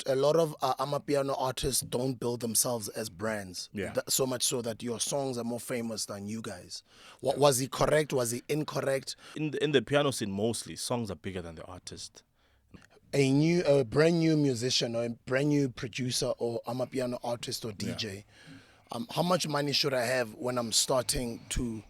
A lot of Amapiano artists don't build themselves as brands. Yeah. So much so that your songs are more famous than you guys. What was he correct? Was he incorrect? In the piano scene, mostly songs are bigger than the artist. A brand new musician or a brand new producer or Amapiano artist or DJ. How much money should I have when I'm starting to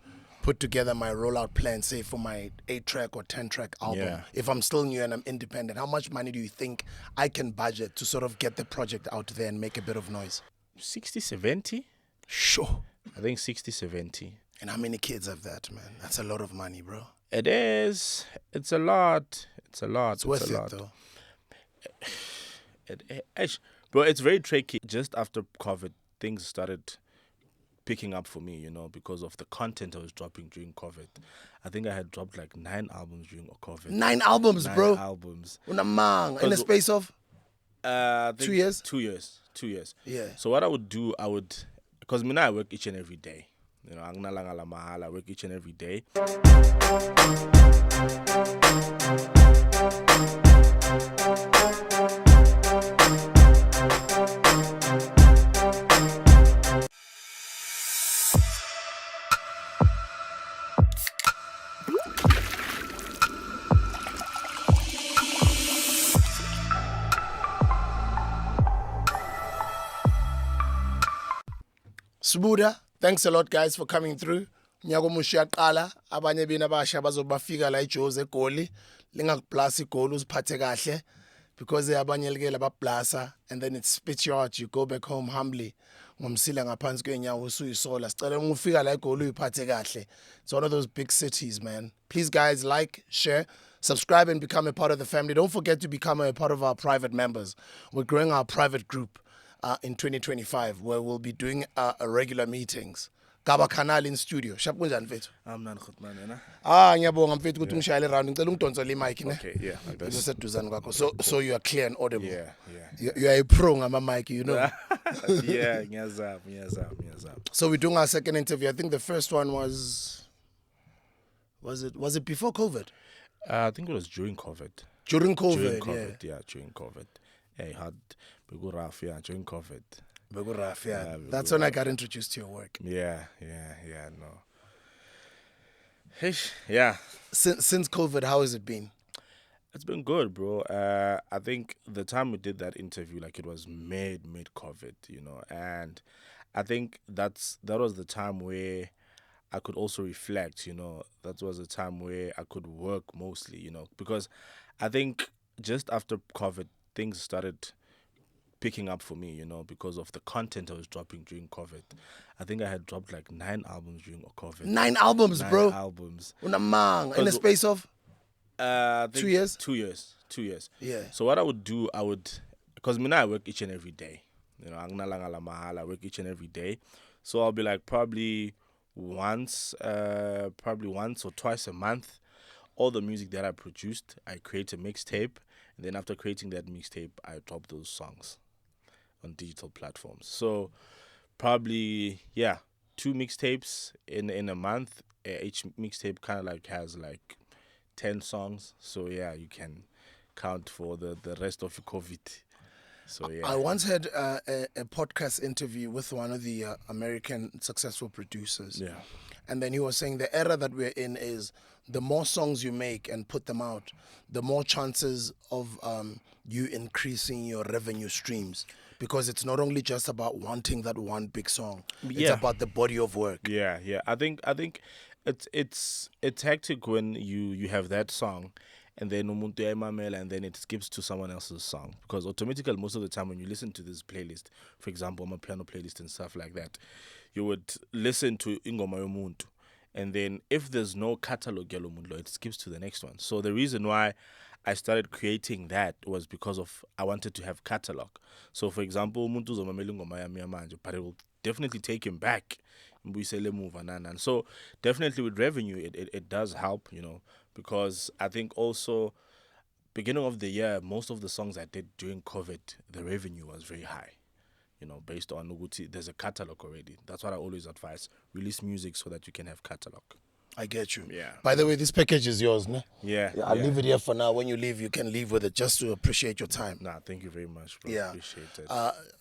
put together my rollout plan, say for my 8-track or 10-track album? Yeah. If I'm still new and I'm independent, how much money do you think I can budget to sort of get the project out there and make a bit of noise? 60, 70? Sure. I think 60, 70. And how many kids have that, man? That's a lot of money, bro. It is. It's a lot. It's a lot. It's worth it, though. Bro, it's very tricky. Just after COVID, things started picking up for me, because of the content I was dropping during COVID. I think I had dropped like 9 albums during COVID. 9 albums, bro. 9 albums. Unamang. In the space of 2 years? 2 years. 2 years. Yeah. So what I would do, because I work each and every day. I work each and every day. Sbuda, thanks a lot, guys, for coming through. Nyako mushiya qala abanye bina basha bazobafika la eJozi eGoli lingakublasa igoli uziphathe kahle because abanye like labablasa and then it spits you out, you go back home humbly ngomsila ngaphansi kwenyawo usuyisola sicela ungufika la eGoli uyiphathe kahle. It's one of those big cities, man. Please, guys, like, share, subscribe and become a part of the family. Don't forget to become a part of our private members. We're growing our private group in 2025 where we'll be doing regular meetings. GABA CANAL in studio. Shap kunjani mfethu? Amnani khotman yena. Ngiyabonga mfethu ukuthi ungishayele round. Ngicela ungidonsele imic ne. Okay, yeah, like this. Useduzane kwakho. So you are clear and audible. Yeah. You are a pro ngama mic, Yeah, ngiyazama. So we're doing our second interview. I think the first one was it before COVID? I think it was during COVID. During COVID, yeah, during COVID. Yeah, it had big rough, during COVID. Yeah. That's when I got introduced to your work. Yeah, no. Yeah. Since COVID, how has it been? It's been good, bro. I think the time we did that interview, like it was mid-COVID, and I think that was the time where I could also reflect, that was the time where I could work mostly, because I think just after COVID, things started picking up for me, because of the content I was dropping during COVID. I think I had dropped like 9 albums during COVID. 9 albums, 9 bro. albums. Unamang. In the space of 2 years? 2 years. 2 years. Yeah. So what I would do, because I work each and every day. I work each and every day. So I'll be like probably once or twice a month, all the music that I produced, I create a mixtape. And then after creating that mixtape, I drop those songs on digital platforms. So probably, 2 mixtapes in a month. Each mixtape kind of like has like 10 songs. So yeah, you can count for the rest of your COVID. So yeah. I once had a podcast interview with one of the American successful producers. Yeah. And then he was saying the era that we're in is the more songs you make and put them out, the more chances of you increasing your revenue streams. Because it's not only just about wanting that one big song. It's about the body of work. Yeah. I think it's hectic when you have that song and then umuntu uyayimamela and then it skips to someone else's song, because automatically most of the time when you listen to this playlist, for example, Amapiano playlist and stuff like that, you would listen to ingoma yomuntu, and then if there's no catalog yalo muntu, it skips to the next one. So the reason why I started creating that was because of I wanted to have catalog. So for example, umuntu uzomamela ingoma yami yamanje, but it will definitely take him back. So definitely with revenue, it does help, because I think also beginning of the year, most of the songs I did during COVID, the revenue was very high, based on Uguti. There's a catalog already. That's what I always advise. Release music so that you can have catalog. I get you. Yeah. By the way, this package is yours, ne? Yeah. I'll leave it here for now. When you leave, you can leave with it just to appreciate your time. Nah, thank you very much, bro. Yeah. Appreciate it.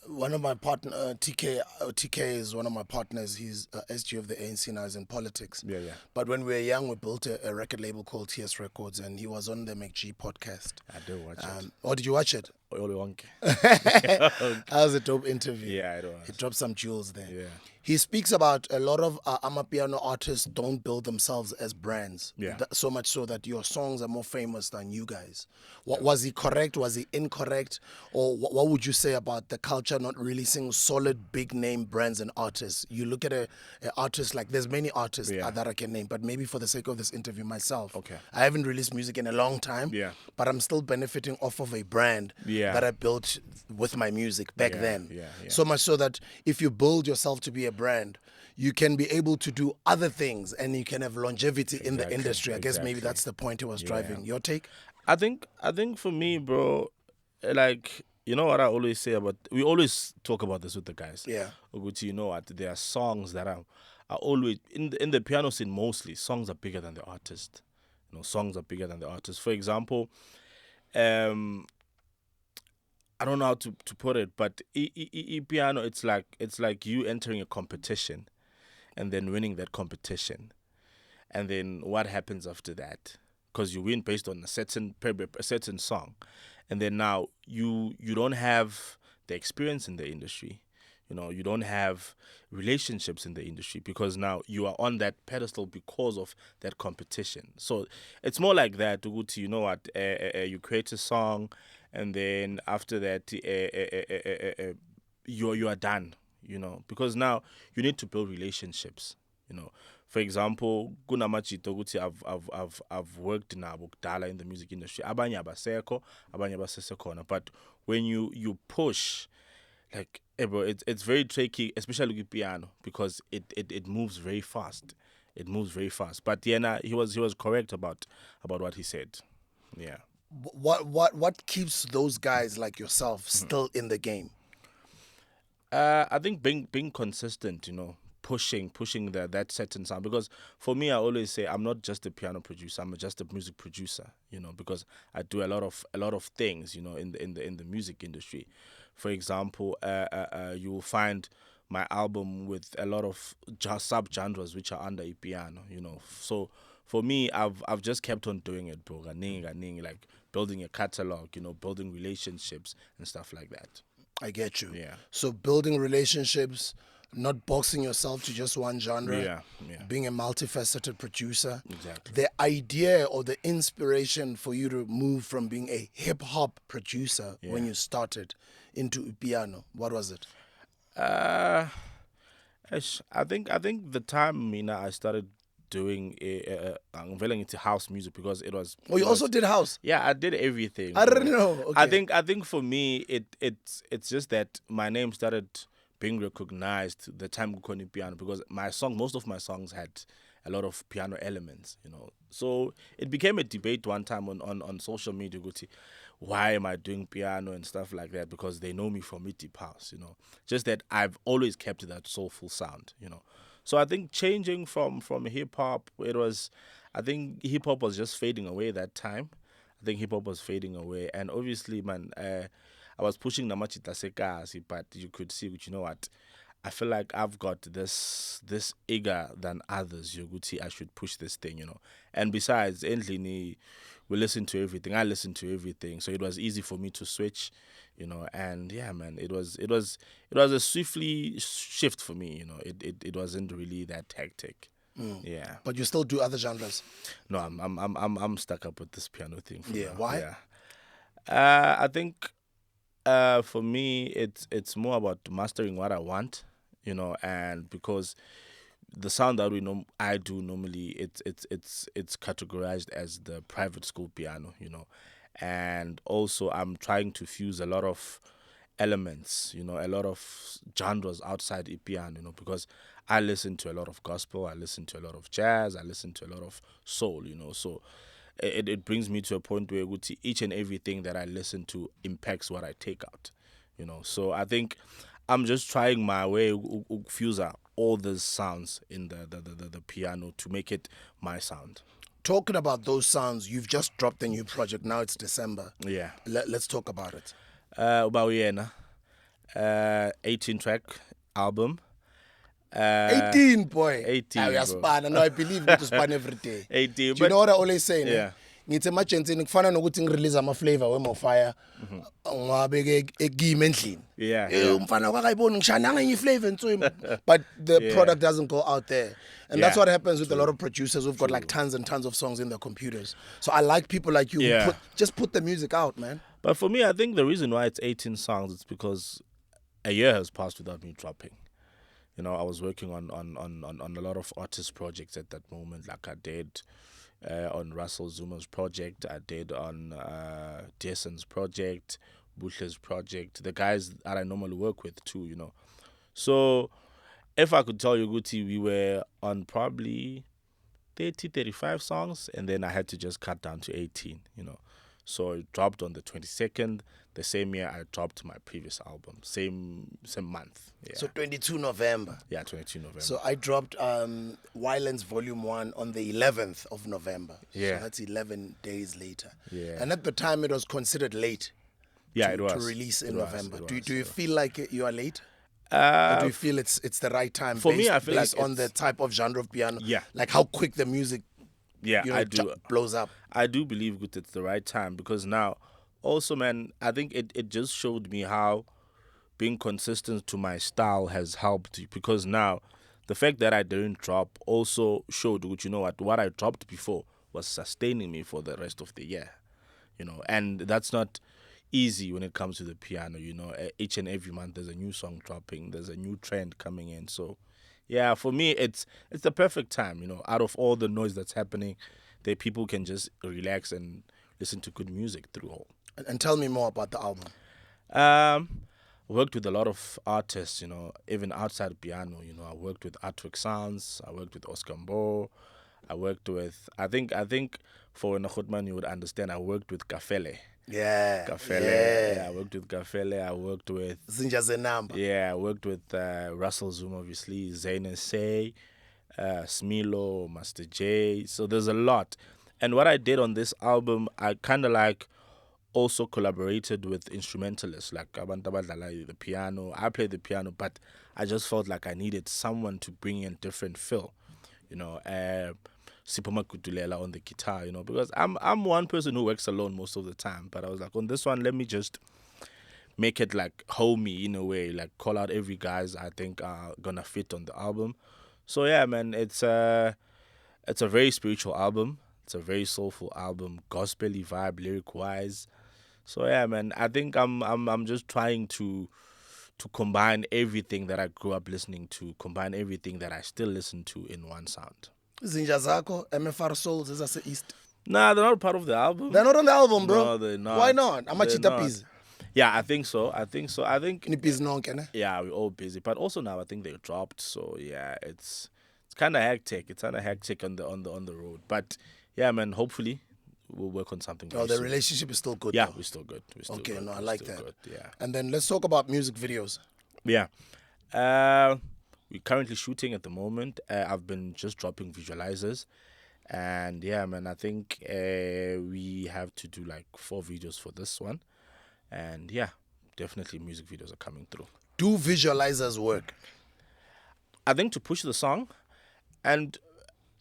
One of my partner, TK is one of my partners. He's SG of the ANC now. He's in politics. Yeah, yeah. But when we were young, we built a record label called TS Records, and he was on the McG podcast. I do watch it. Oh, did you watch it? Olewonke. That was a dope interview. Yeah, it was. He dropped some jewels there. Yeah. He speaks about a lot of Amapiano artists don't build themselves as brands. Yeah. So much so that your songs are more famous than you guys. Was he correct? Was he incorrect? Or what would you say about the culture not releasing solid big name brands and artists? You look at a artist like, there's many artists that I can name, but maybe for the sake of this interview myself, Okay. I haven't released music in a long time, Yeah. but I'm still benefiting off of a brand that I built with my music back then. Yeah. So much so that if you build yourself to be a brand, you can be able to do other things and you can have longevity in the industry. I guess maybe that's the point he was driving. Your take? I think for me, bro, like, you know what I always say about, we always talk about this with the guys. Yeah. Uguti, you know what, there are songs that are always, in the piano scene mostly, songs are bigger than the artist. You know, songs are bigger than the artist. For example, I don't know how to put it, but piano, it's like you entering a competition and then winning that competition. And then what happens after that? Because you win based on a certain song. And then now you don't have the experience in the industry. You know, you don't have relationships in the industry because now you are on that pedestal because of that competition. So it's more like that, Uguti, you know what, you create a song and then after that you are done, you know, because now you need to build relationships, you know. For example, kunamajito ukuthi I've worked nabo kudala in the music industry. Abanye abasekho, abanye basesekhona. But when you push, like, bro, it's very tricky, especially with piano, because it moves very fast. It moves very fast. But yeah, he was correct about what he said. Yeah. What keeps those guys like yourself still in the game? I think being consistent, you know, pushing that certain sound. Because for me, I always say I'm not just a piano producer. I'm just a music producer, you know, because I do a lot of things, you know, in the music industry. For example, you will find my album with a lot of sub-genres which are under piano, you know. So for me, I've just kept on doing it, bro. Like building a catalog, you know, building relationships and stuff like that. I get you. Yeah. So building relationships, not boxing yourself to just one genre. Yeah. Being a multifaceted producer. Exactly. The idea or the inspiration for you to move from being a hip hop producer when you started into piano, what was it? I think the time, Mina, I started doing I'm very into house music because it was. Oh, you also did house? Yeah, I did everything. I don't know. Okay. I think for me it's just that my name started being recognized the time Kukoni piano, because most of my songs had a lot of piano elements, you know. So it became a debate one time on social media, Guti, why am I doing piano and stuff like that? Because they know me from deep house, you know. Just that I've always kept that soulful sound, you know. So I think changing from hip hop, I think hip hop was just fading away that time. I think hip hop was fading away, and obviously, man, I was pushing Namachita Sekasi, but you could see, you know what, I feel like I've got this eager than others. You could see I should push this thing, you know. And besides, Endlini, we listen to everything. I listen to everything, so it was easy for me to switch, you know. And yeah, man, it was a swiftly shift for me, you know. It wasn't really that hectic. Yeah. But you still do other genres? No, I'm stuck up with this piano thing. For now. Why? Yeah. I think for me it's more about mastering what I want, you know, and because the sound that I do normally, it's categorized as the private school piano, you know, and also I'm trying to fuse a lot of elements, you know, a lot of genres outside piano, you know, because I listen to a lot of gospel, I listen to a lot of jazz, I listen to a lot of soul, you know, so it brings me to a point where each and everything that I listen to impacts what I take out, you know. So I think I'm just trying my way fuse out all those sounds in the piano to make it my sound. Talking about those sounds, you've just dropped a new project. Now it's December. Yeah. Let's talk about it. About Yena, 18-track album. 18, boy. 18, We are bro. span. No, I believe we to span every day. 18, Do you but know what I always say? yeah. Ngithi emajensini kufana nokuthi ngirelease ama-flavor we-Mofire ngwabeke egime endlini. Yeah, Umfana kwakayiboni ngishaya ngenye i-flavor entswini. But the product doesn't go out there. And that's what happens with a lot of producers who've got like tons and tons of songs in their computers. So I like people like you who just put the music out, man. But for me, I think the reason why it's 18 songs is because a year has passed without me dropping. You know, I was working on a lot of artist projects at that moment, like I did on Russell Zuma's project, I did on Jason's project, Bush's project, the guys that I normally work with too, you know. So if I could tell you, Guti, we were on probably 30, 35 songs, and then I had to just cut down to 18, you know. So it dropped on the 22nd. The same year I dropped my previous album. Same month. Yeah. So 22 November. Yeah, 22 November. So I dropped Violence Volume 1 on the 11th of November. Yeah. So that's 11 days later. Yeah. And at the time it was considered late. Yeah, to, it was. To release in November. It Do was. you feel like you are late? Or do you feel it's the right time? For me, I feel based like on the type of genre of piano. Yeah. Like how quick the music I do. blows up. I do believe it's the right time because now, also, man, I think it just showed me how being consistent to my style has helped, because now the fact that I didn't drop also showed, you know what I dropped before was sustaining me for the rest of the year, you know, and that's not easy when it comes to the piano, you know. Each and every month there's a new song dropping, there's a new trend coming in. So yeah, for me it's the perfect time, you know. Out of all the noise that's happening, that people can just relax and listen to good music through all. And tell me more about the album. Worked with a lot of artists, you know, even outside piano, you know. I worked with Artwork Sounds, I worked with Oscar Mbo, I worked with, I think for Nahotman you would understand, I worked with Kafele. Yeah. Kafele. Yeah, I worked with Kafele, I worked with Zinja Zenamba. Yeah, I worked with Russell Zoom, obviously, Zayn Say, Smilo, Master J. So there's a lot. And what I did on this album, I kind of like also collaborated with instrumentalists like Abantu Abadlala, the piano. I played the piano, but I just felt like I needed someone to bring in different feel, you know. Sipoma Kutulela on the guitar, you know, because I'm one person who works alone most of the time. But I was like, on this one, let me just make it like homey in a way, like call out every guys I think are gonna fit on the album. So yeah, man, it's a very spiritual album. It's a very soulful album, gospel-y vibe, lyric-wise. So yeah, man, I think I'm just trying to combine everything that I grew up listening to, combine everything that I still listen to in one sound. Zinja Zako, MFR Souls, is that East? Nah, they're not part of the album. They're not on the album, bro. No, they're not. Why not? How much They're it not. is? Yeah, I think so. I think Ni busy nonke, ne? yeah, we're all busy. But also now I think they dropped. So yeah, it's kind of hectic. It's kind of hectic on the road. But yeah, man, hopefully we'll work on something. Oh, the relationship is still good. Yeah, though. we're still good. We're still Okay, good. no, I We're like still that. Good. Yeah. And then let's talk about music videos. Yeah. We're currently shooting at the moment. I've been just dropping visualizers. And yeah, man, I think we have to do like 4 videos for this one. And yeah, definitely music videos are coming through. Do visualizers work? I think to push the song, and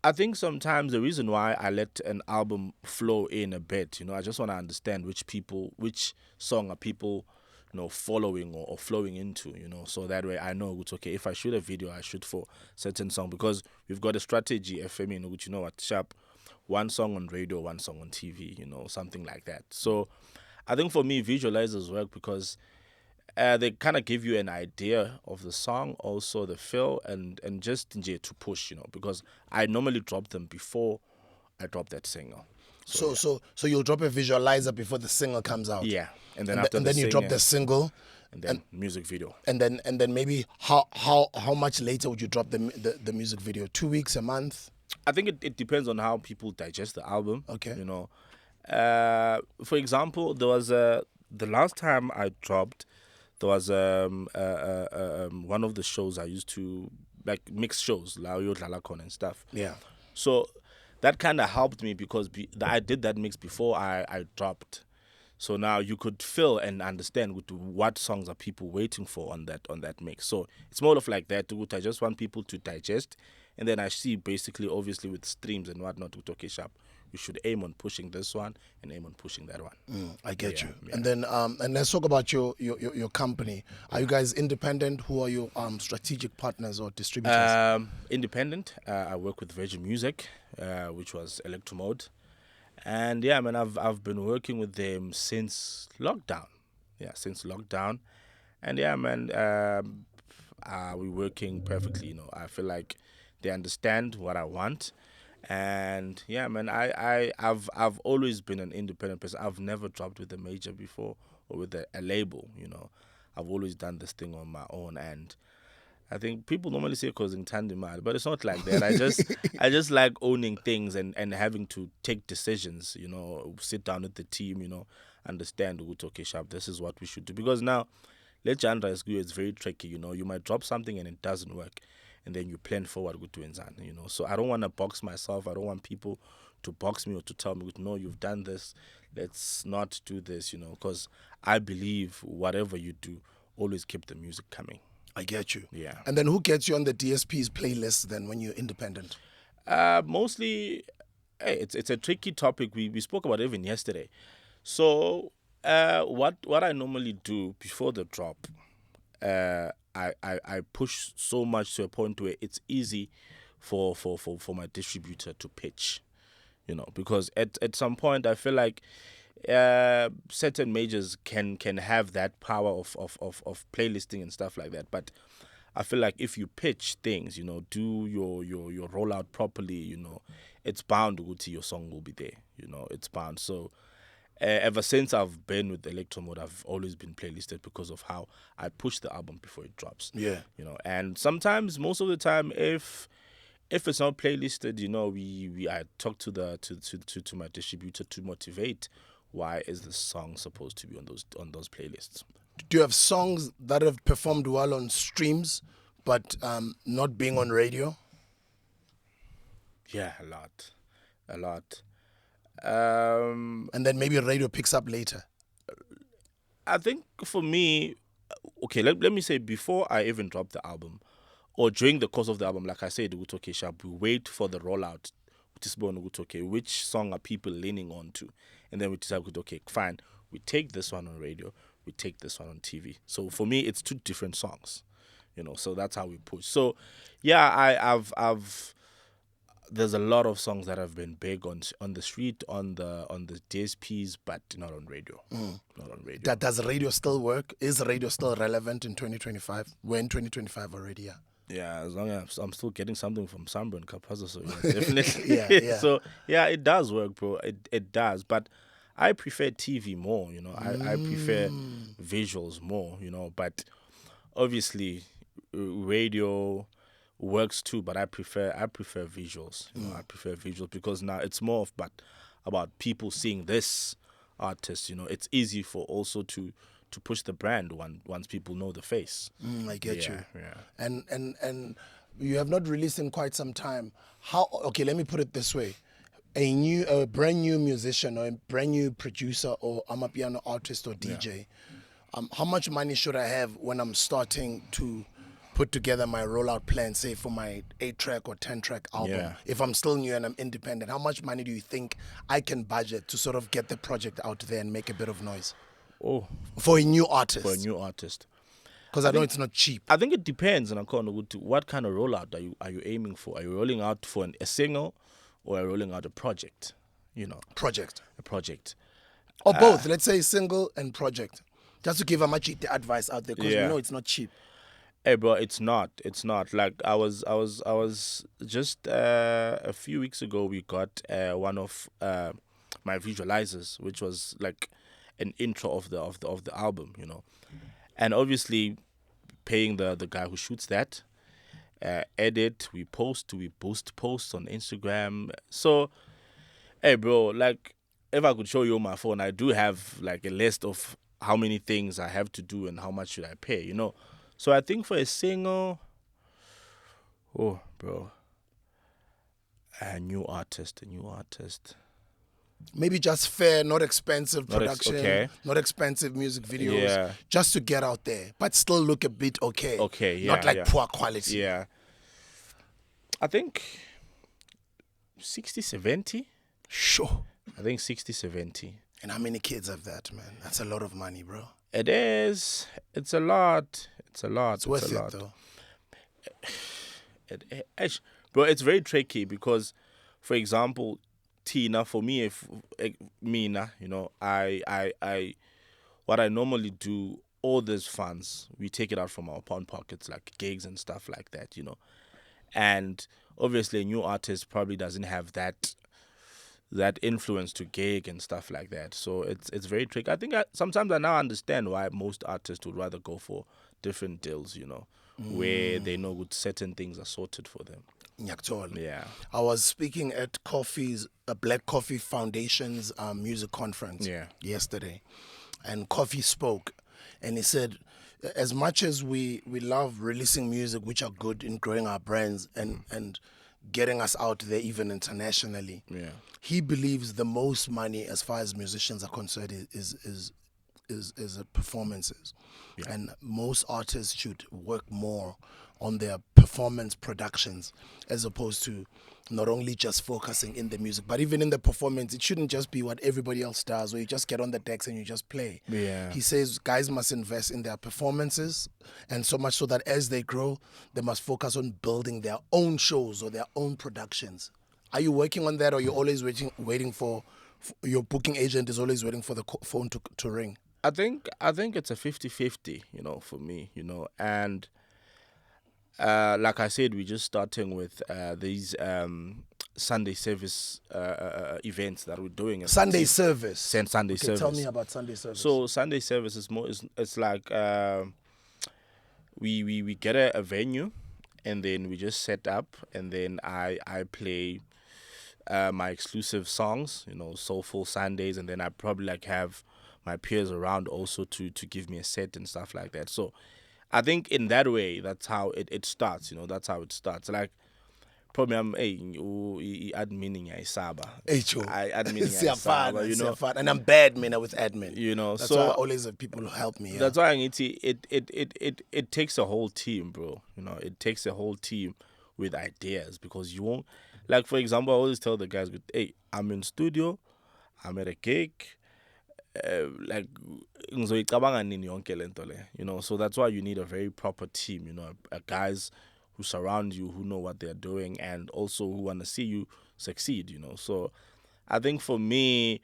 I think sometimes the reason why I let an album flow in a bit, you know, I just want to understand which song are people, you know, following or flowing into, you know, so that way I know it's okay. If I shoot a video, I shoot for certain song, because we've got a strategy, FM, which, you know what, sharp, one song on radio, one song on TV, you know, something like that. So I think for me, visualizers work because they kind of give you an idea of the song, also the feel, and just to push, you know, because I normally drop them before I drop that single. So you'll drop a visualizer before the single comes out. Yeah, and then you drop the single, and then music video. And then maybe how much later would you drop the music video? 2 weeks, a month? I think it depends on how people digest the album. Okay. You know, for example, there was the last time I dropped, there was one of the shows I used to like mixed shows, la uyodlala khona and stuff. Yeah. So that kind of helped me because I did that mix before I dropped. So now you could feel and understand what songs are people waiting for on that mix. So it's more of like that. I just want people to digest, and then I see basically, obviously, with streams and whatnot, with okay sharp, we should aim on pushing this one and aim on pushing that one. I get Yeah, you. yeah. And then and let's talk about your company. Are you guys independent? Who are your strategic partners or distributors? Independent. I work with Virgin Music, which was Electromode. And yeah, man, I've been working with them since lockdown. Yeah, since lockdown. And yeah, man, we're working perfectly. I feel like they understand what I want. And yeah, man, I've always been an independent person. I've never dropped with a major before or with a label. I've always done this thing on my own. And I think people normally say causing tandem, but it's not like that. I just like owning things and having to take decisions, sit down with the team, understand okay, sharp, this is what we should do. Because now legend is good, it's very tricky, you might drop something and it doesn't work, and then you plan forward with doing that, So I don't want to box myself. I don't want people to box me or to tell me, no, you've done this, let's not do this, because I believe whatever you do, always keep the music coming. I get you. Yeah. And then who gets you on the DSP's playlist then when you're independent? Mostly, hey, it's a tricky topic. We spoke about it even yesterday. So, what I normally do before the drop, I push so much to a point where it's easy for my distributor to pitch, because at some point I feel like certain majors can have that power of playlisting and stuff like that, but I feel like if you pitch things, do your rollout properly, it's bound to your song will be there, it's bound. So ever since I've been with Electromode, I've always been playlisted because of how I push the album before it drops. Yeah. And sometimes, most of the time, if it's not playlisted, I talk to my distributor to motivate why is the song supposed to be on those playlists. Do you have songs that have performed well on streams but not being on radio? Yeah, a lot. And then maybe radio picks up later. I think for me, okay, let me say, before I even drop the album, or during the course of the album, like I said, okay, sharp, we wait for the rollout. Okay, which song are people leaning on to? And then we decide, okay, fine, we take this one on radio, we take this one on TV. So for me, it's two different songs, so that's how we push. So yeah, I've there's a lot of songs that have been big on the street, on the DSPs, but not on radio. Not on radio. Does radio still work? Is radio still relevant in 2025? We're in 2025 already, yeah. Yeah, as long as I'm still getting something from Samba and Kapaza, so yeah, definitely. Yeah. So yeah, it does work, bro. It does, but I prefer TV more. I prefer visuals more. But obviously, radio works too. But I prefer visuals. I prefer visuals because now it's more about people seeing this artist. It's easy for also to push the brand once people know the face. I get you. Yeah. And you have not released in quite some time. Okay, let me put it this way. A brand new musician or a brand new producer or Amapiano artist or DJ, how much money should I have when I'm starting to put together my rollout plan, say for my 8-track or 10-track album? Yeah. If I'm still new and I'm independent, how much money do you think I can budget to sort of get the project out there and make a bit of noise? Oh, For a new artist. Because I know it's not cheap. I think it depends on what kind of rollout are you aiming for. Are you rolling out for a single, or are you rolling out a project? Project. A project. Or both. Let's say single and project. Just to give a much advice out there, because Yeah. we know it's not cheap. Hey, bro, it's not. Like I was just a few weeks ago. We got one of my visualizers, which was like an intro of the album, and obviously paying the guy who shoots that, edit, we boost posts on Instagram. So, hey, bro, like if I could show you on my phone, I do have like a list of how many things I have to do and how much should I pay, So I think for a single, Oh, bro. A new artist, a new artist. Maybe just fair, not expensive Not production, okay. not expensive music videos, Yeah. just to get out there, but still look a bit okay. Okay, Not yeah, like yeah. poor quality. Yeah. I think 60, 70. Sure. I think 60, 70. And how many kids have that, man? That's a lot of money, bro. It is. It's a lot. It's a lot. It's worth a it, lot. though. Bro, it's very tricky because, for example, Tina, for me, if Mina, what I normally do, all these funds, we take it out from our pawn pockets, like gigs and stuff like that, And obviously, a new artist probably doesn't have that influence to gig and stuff like that. So it's very tricky. I think sometimes I now understand why most artists would rather go for different deals, where they know good certain things are sorted for them. Nyakuthola. Yeah. I was speaking at Black Coffee Foundation's music conference yesterday, and Coffee spoke, and he said, as much as we love releasing music which are good in growing our brands and getting us out there even internationally, he believes the most money as far as musicians are concerned is performances. And most artists should work more on their performance productions as opposed to not only just focusing in the music, but even in the performance. It shouldn't just be what everybody else does, where you just get on the decks and you just play. Yeah. He says guys must invest in their performances, and so much so that as they grow, they must focus on building their own shows or their own productions. Are you working on that, or you're always waiting for your booking agent is always waiting for the phone to ring? I think it's a 50-50, for me, and like I said, we're just starting with these Sunday service events that we're doing. Sunday service. Sunday service. Tell me about Sunday service. So Sunday service is more. It's like we get a venue, and then we just set up, and then I play my exclusive songs, Soulful Sundays, and then I probably like have my peers around also to give me a set and stuff like that. So I think in that way, that's how it starts. That's how it starts. Like probably I'm admin Saba. Admin Saba, and I'm bad man with admin. That's so why I always have people who help me. That's why it takes a whole team, bro. It takes a whole team with ideas, because you won't, like, for example, I always tell the guys, hey, I'm in studio, I'm at a gig, like ngizoyicabanga nini yonke lento le, so that's why you need a very proper team, a guys who surround you, who know what they're doing, and also who want to see you succeed, so I think for me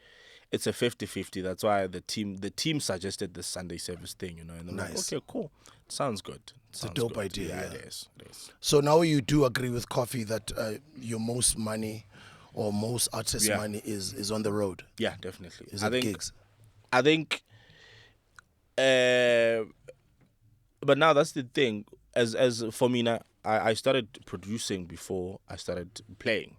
it's a 50-50. That's why the team suggested the Sunday service thing, and I'm nice. Like, okay, cool, sounds good. It's a dope idea. Yeah, it is. So now you do agree with Coffee that your most money or most artist money is on the road? Yeah, definitely. Is it gigs? I think, but now that's the thing. As for me now, I started producing before I started playing,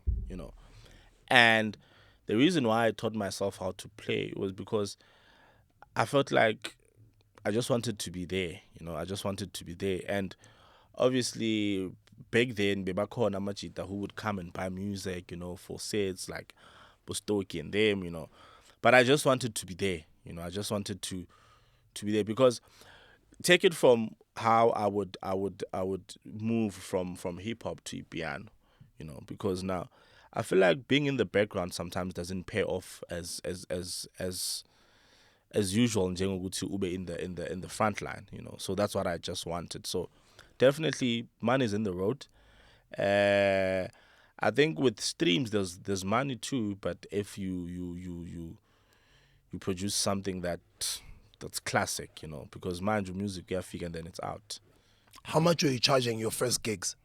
and the reason why I taught myself how to play was because I felt like I just wanted to be there, I just wanted to be there. And obviously back then, bebakhona amajita who would come and buy music, for sets like Bostoki and them, but I just wanted to be there, I just wanted to be there, because take it from how I would move from hip hop to piano, because now I feel like being in the background sometimes doesn't pay off as usual njengokuthi ube in the front line, so that's what I just wanted. So definitely money's in the road. I think with streams there's money too, but if you produce something that's classic, because mind you, music figure and then it's out. How much were you charging your first gigs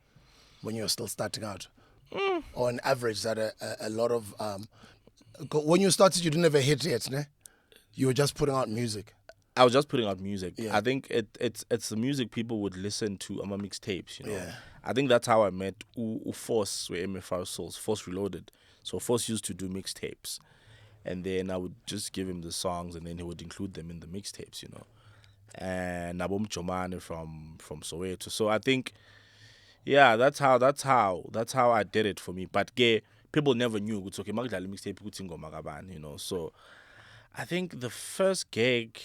when you were still starting out? Or on average, that a lot of when you started, you didn't have a hit yet, ne? You were just putting out music. I was just putting out music. Yeah. I think it's the music people would listen to on my mixtapes, Yeah. I think that's how I met Force with MFR Souls, Force Reloaded. So Force used to do mixtapes, and then I would just give him the songs, and then he would include them in the mixtapes, And Nabom Chomane from Soweto. So I think, Yeah, that's how I did it for me. But people never knew it's okay. Magdala mixtape ukuthi ingoma kabani, you know. So I think the first gig,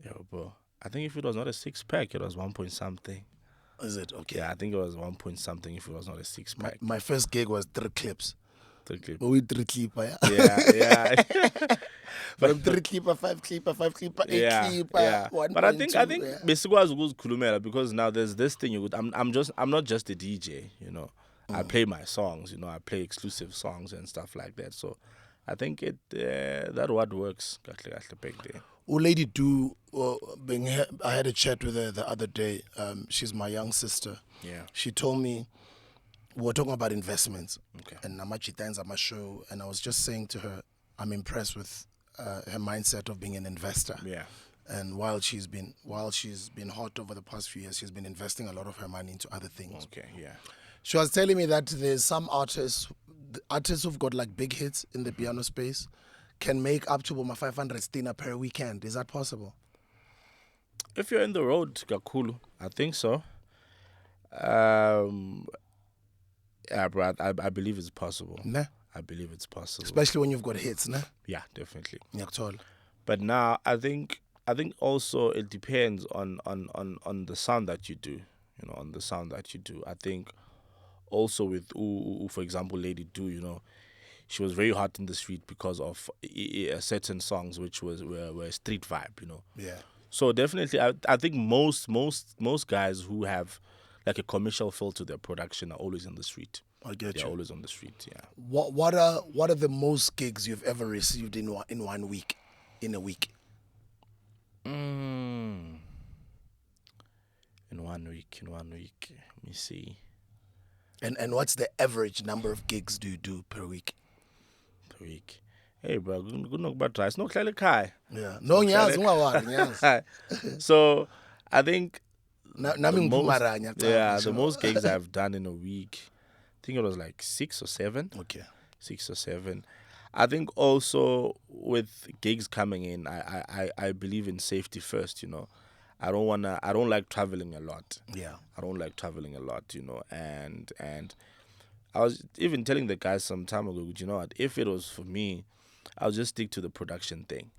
yo, bro. I think if it was not a 6 pack, it was 1 point something. Is it? Okay. Yeah, I think it was 1 point something if it was not a 6 pack. My first gig was 3 clips. The clip. We 3 clipper, yeah. Yeah. From 3 clipper, 5 clipper, 5 clipper, 8 clipper, 1.2. But I think yeah. besikwazi ukuzikhulumela because now there's this thing I'm not just a DJ, you know. I play my songs, you know. I play exclusive songs and stuff like that. So I think that what works kahle kahle back there. Lady Do, I had a chat with her the other day. She's my young sister. Yeah. She told me we were talking about investments. Okay. And Namachitans at my show, and I was just saying to her, I'm impressed with her mindset of being an investor. Yeah. And while she's been hot over the past few years, she's been investing a lot of her money into other things. Okay, yeah. She was telling me that there's some artists who've got like big hits in the piano space can make up to 500 stina per weekend. Is that possible? If you're in the road, kakulu, I think so. Yeah, bro, I believe it's possible. Nah. I believe it's possible. Especially when you've got hits, nah? Yeah, definitely. Ngiyakuthola. But now I think also it depends on the sound that you do. You know, on the sound that you do. I think also with for example, Lady Do, you know, she was very hot in the street because of certain songs which were street vibe, you know. Yeah. So definitely, I think most guys who have like a commercial feel to their production are always in the street. I get They're you. always on the street. Yeah. What are the most gigs you've ever received in 1 week, in a week? In 1 week. Let me see. And what's the average number of gigs do you do per week? Per week. Hey, bro, good knock about try. It's not clearly high. Yeah. No, ngiyazi. So I think Nami ngiphumaranya. the most gigs I've done in a week, I think it was like 6 or 7. Okay. 6 or 7. I think also with gigs coming in, I believe in safety first, you know. I don't like traveling a lot. Yeah. I don't like traveling a lot, you know, and I was even telling the guys some time ago, you know what, if it was for me, I'll just stick to the production thing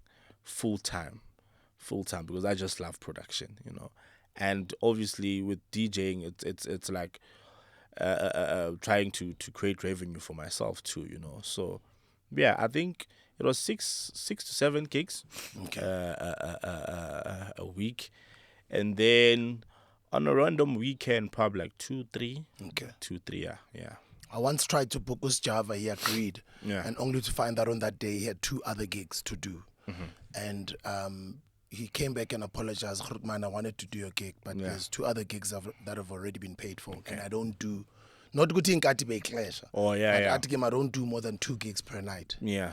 full time because I just love production, you know. And obviously with DJing, it's like trying to create revenue for myself too, you know. So yeah, I think it was 6 to 7 gigs a week, and then on a random weekend probably like 2, 3. Okay. 2, 3, yeah. I once tried to book with Java. He agreed, Yeah. and only to find out on that day he had 2 other gigs to do, and he came back and apologized. Man, I wanted to do your gig, but there's 2 other gigs that have already been paid for, and I don't do. Not good in Katibe Clash. Oh yeah, yeah. At game I don't do more than 2 gigs per night. Yeah.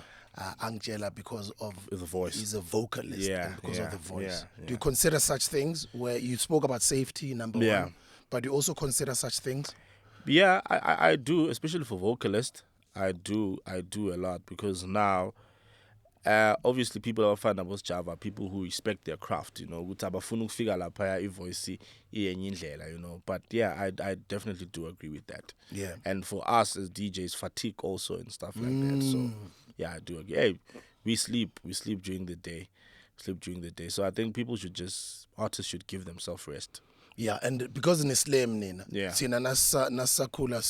Angela, because of The voice. he's a vocalist, Yeah, and because of the voice. yeah. Do you consider such things where you spoke about safety, number Yeah. one, but you also consider such things? Yeah, I do, especially for vocalists. I do a lot because now, obviously, people are fan about Java, people who respect their craft, you know. Ukuthi abafuna ukufika lapha ivoice iyenye indlela, you know. But yeah, I definitely do agree with that. Yeah. And for us as DJs, fatigue also and stuff like that. So yeah, I do agree. Hey, we sleep during the day. So I think artists should give themselves rest. Yeah, and because in Islam nina, Yeah. sina nasakhula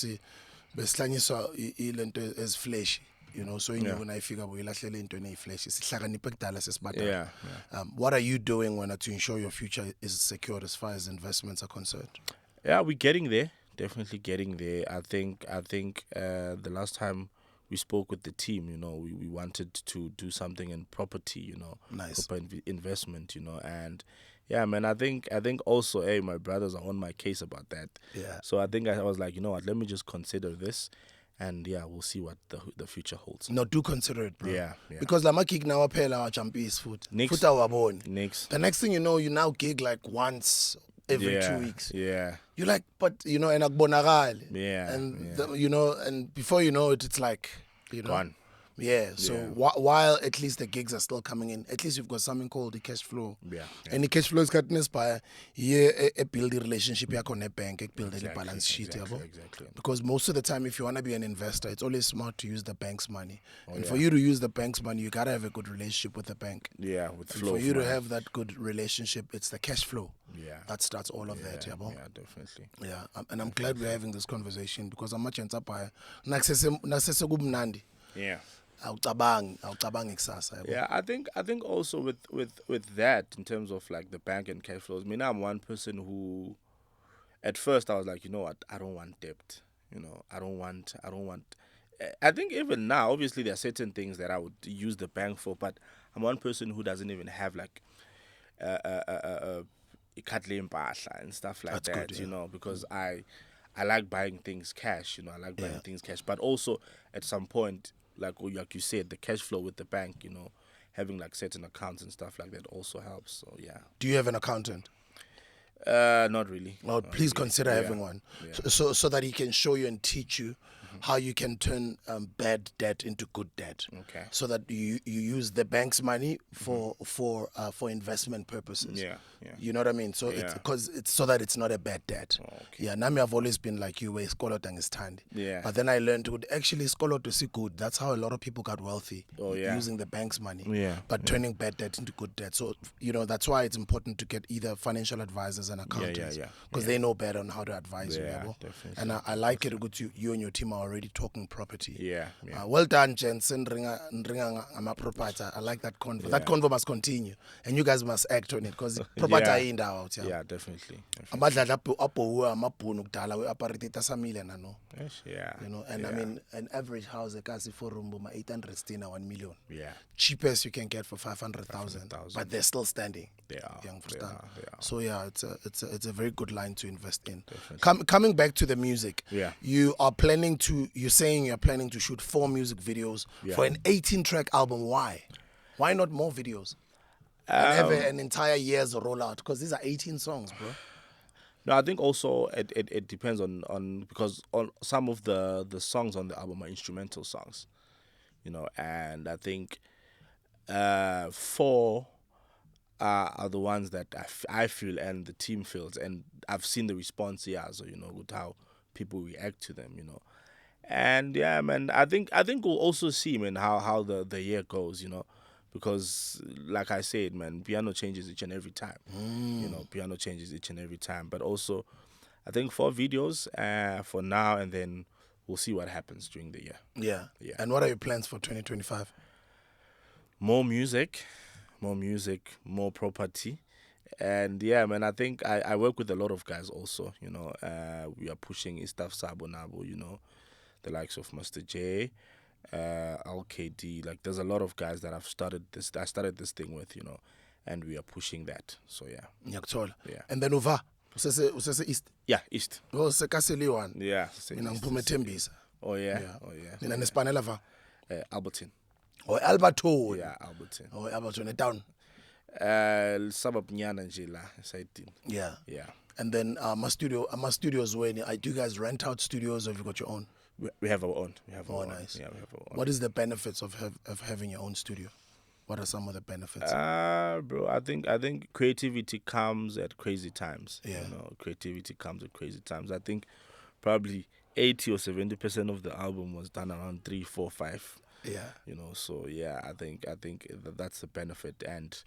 besihlanyiswa ilento as flesh, you know, so inyuku nayifika boyilahlele into eneyiflesh sihlakaniphe kudala sesibadala. Yeah. What are you doing to ensure your future is secured as far as investments are concerned? Yeah, we're getting there. Definitely getting there. I think the last time we spoke with the team, you know, we wanted to do something in property, you know, Nice. proper investment, you know, and yeah, man, I think also, hey, my brothers are on my case about that. Yeah. So I think I was like, you know what, let me just consider this, and yeah, we'll see what the future holds. No, do consider it, bro. Yeah. Because lama gig now phela awajampies foot. Next. Futhi awaboni. Next. The next thing you know, you now gig like once every 2 weeks. Yeah. You're like, but you know, and akubonakali. Yeah. And yeah. you know, and before you know it, it's like, you know, Gone. Yeah, so while at least the gigs are still coming in, at least you've got something called the cash flow. Yeah, And the cash flow is cutting inspire. Yeah, build the relationship on a bank, build the exactly, balance sheet. exactly, exactly. Because most of the time, if you want to be an investor, it's always smart to use the bank's money. And for yeah. you to use the bank's money, you gotta have a good relationship with the bank. Yeah, with And flow. for of you to money. have that good relationship, it's the cash flow. Yeah, That starts all of that. yeah, Yabo. yeah, definitely. Yeah, and I'm glad we're having this conversation because I'm much by nakusesegumnandi. Yeah. Awucabangi kusasa yabo. Yeah, I think also with that in terms of like the bank and cash flows. I mean, I'm one person who, at first I was like, you know what, I don't want debt. You know, I don't want. I think even now, obviously there are certain things that I would use the bank for, but I'm one person who doesn't even have like ikhatle impahla and stuff like That's that. good, You yeah. know, because I like buying things cash. You know, I like buying Yeah. things cash, but also at some point, like you said, the cash flow with the bank. You know, having like certain accounts and stuff like that also helps. So yeah. Do you have an accountant? Not really. Well, Not please really. consider Yeah, having one, yeah. so that he can show you and teach you how you can turn bad debt into good debt. Okay. So that you use the bank's money for investment purposes. Yeah, yeah. You know what I mean? So it's Yeah. because it's so that it's not a bad debt. Okay. Yeah. Nami, I've always been like you, where skoloto is stand. Yeah. But then I learned to actually skoloto is good. That's how a lot of people got wealthy. Oh, yeah. Using the bank's money. Yeah, But turning bad debt into good debt. So that's why it's important to get either financial advisors and accountants. yeah. Because they know better on how to advise you. Yeah, Yabo. definitely, And I like it good you and your team are already talking property. Yeah, yeah. Well done, Jensen. Property. I like that convo. That convo must continue, and you guys must act on it because property in out. Yeah, definitely. Abadlala apho amabhunu kudala we-apartheid asamile nano. Yes, yeah. And yeah. I mean an average house ekasi for room 800 stina 1 million. Yeah. Cheapest you can get for 500,000, but they're still standing. They are. You understand? They are. So yeah, it's a very good line to invest in. Coming back to the music, Yeah. you're saying you're planning to shoot 4 music videos for an 18-track album. Why not more videos? And have an entire year's rollout because these are 18 songs, bro. No, I think also it depends on because on some of the songs on the album are instrumental songs, you know, and I think 4 are the ones that I feel and the team feels, and I've seen the response here, so you know, with how people react to them, you know, and yeah, man, I think we'll also see, man, how the year goes, you know. Because, like I said, man, piano changes each and every time. You know, piano changes each and every time. But also, I think 4 videos for now, and then we'll see what happens during the year. Yeah. Yeah. And what are your plans for 2025? More music, more property. And yeah, man, I think I work with a lot of guys also. You know, we are pushing Istaf Sabo Nabo, you know, the likes of Master J. LKD, like there's a lot of guys that I started this thing with, you know, and we are pushing that. So yeah. Yeah. And then Uva, usese East. Yeah, East. Oh, sekaseli one. Yeah. Mina ngiphume Thembisa. Oh yeah. Mina nespanela va. Albertine. Oh, Albertone. Yeah, Albertine. Oh, Albertone down. Suburb nyana nje la esayidini. Yeah. Yeah. And then my studios when do you guys rent out studios or have you got your own? We have our own. We have our own. Nice. Yeah, we have our own. What is the benefits of having your own studio? What are some of the benefits? Bro, I think creativity comes at crazy times. Yeah. You know, creativity comes at crazy times. I think probably 80 or 70% of the album was done around 3, 4, 5. Yeah. You know, so yeah, I think that's the benefit, and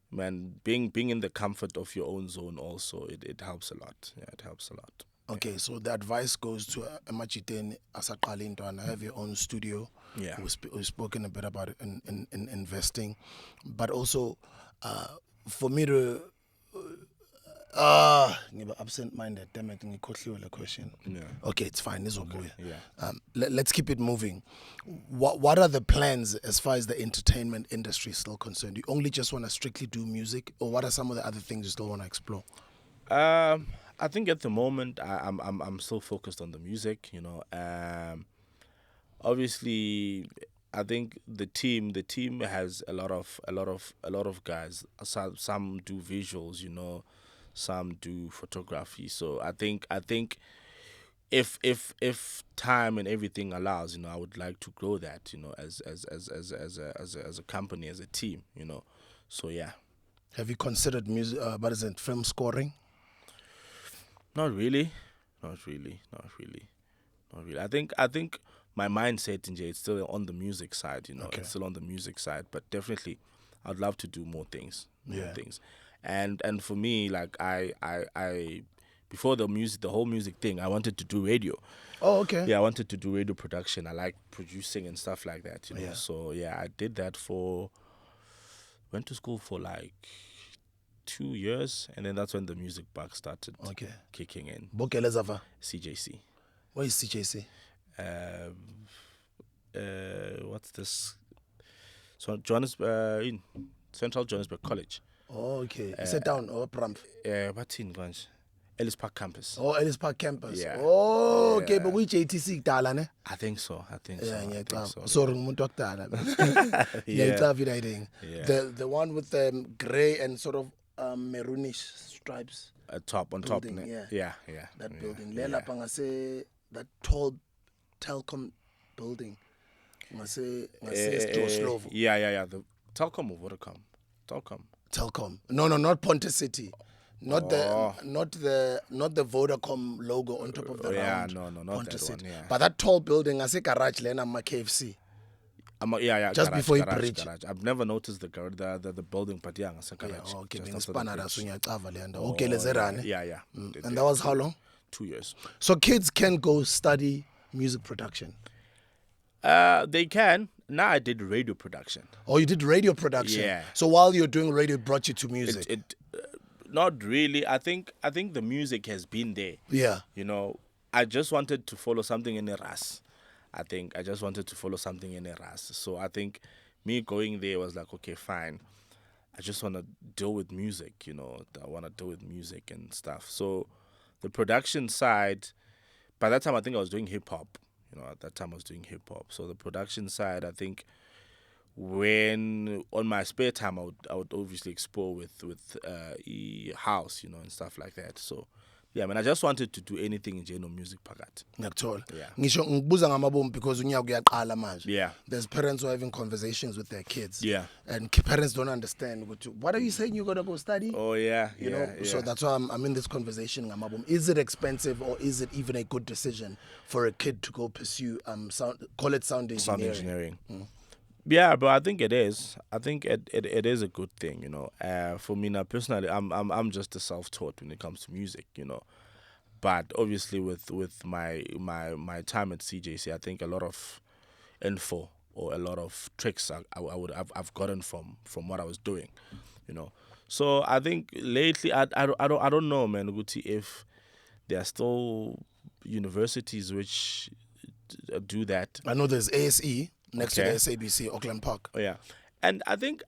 man, being in the comfort of your own zone also, it helps a lot. Yeah, it helps a lot. Okay, so the advice goes to Amachiten Asaqali Ntwana, have your own studio. Yeah. We've spoken a bit about it in investing, but also for me to absent-minded. Damn it, ngikhohliwe le question. Yeah. Okay, it's fine. Okay. Yeah. Let's keep it moving. What are the plans as far as the entertainment industry is still concerned? You only just want to strictly do music, or what are some of the other things you still want to explore? I think at the moment I'm still focused on the music. You know, obviously, I think the team has a lot of guys. Some do visuals, you know, some do photography. So I think if time and everything allows, I would like to grow that, as a company, as a team, So yeah. Have you considered music? What is it? Film scoring? Not really, not really, not really, not really. I think my mindset in it's still on the music side, Okay. It's still on the music side, but definitely, I'd love to do more things, Yeah. and for me, like I before the whole music thing, I wanted to do radio. Oh, okay. Yeah, I wanted to do radio production. I like producing and stuff like that, Yeah. So yeah, I did that went to school for like 2 years, and then that's when the music bug started kicking in. Bokelezava. CJC. What is CJC? What's this? So in Central Johannesburg College. Oh, okay. Sit down or Pramp. What's in Grange? Ellis Park campus. Oh, Ellis Park campus. Yeah. Oh, okay. But which ATC dala ne? I think so. I think Yeah, so. Sorry, umuntu wakudala. Yeah. Yeah. The one with the gray and sort of maroonish stripes. On top. Building, Ne? yeah. That building. Lela pangase that tall telecom building. Ngase Slovo. Yeah. The Telkom or Vodacom? Telkom. No, not Ponte City. Not the Vodacom logo on top of the round. No, not Ponte that City. one. Yeah. But that tall building, I say garage lena ma KFC. Just garage, before you garage, bridge. garage. I've never noticed the building, but yeah, it's a garage. Yeah, okay, just after the bridge. Okay, lezerane. Yeah. And that was how long? 2 years. So kids can go study music production. They can. Now I did radio production. Oh, you did radio production. Yeah. So while you're doing radio, it brought you to music. It not really. I think the music has been there. Yeah. I just wanted to follow something in a ras. I just wanted to follow something in a ras. So I think me going there was like, okay, fine. I just want to deal with music, I want to deal with music and stuff. So the production side, by that time I think I was doing hip hop. At that time I was doing hip hop. So the production side, I think, when on my spare time I would obviously explore with house, and stuff like that. So yeah, I just wanted to do anything in general music pakat. Ngiyakuthola. Yeah. Ngisho ngibuza ngamabomu because unyaka uyaqala manje. Yeah. There's parents who are having conversations with their kids. Yeah. And parents don't understand. What are you saying? You're gonna go study? Oh yeah. You know. So that's why I'm in this conversation ngamabomu. Is it expensive or is it even a good decision for a kid to go pursue sound engineering? Sound engineering. Yeah, but I think it is. I think it is a good thing, For me now personally, I'm just a self-taught when it comes to music, But obviously with my time at CJC, I think a lot of info or a lot of tricks I've gotten from what I was doing, So I think lately I don't know, man, Guti, if there are still universities which do that. I know there's ASE. Next to the SABC, Auckland Park. Oh yeah, and I think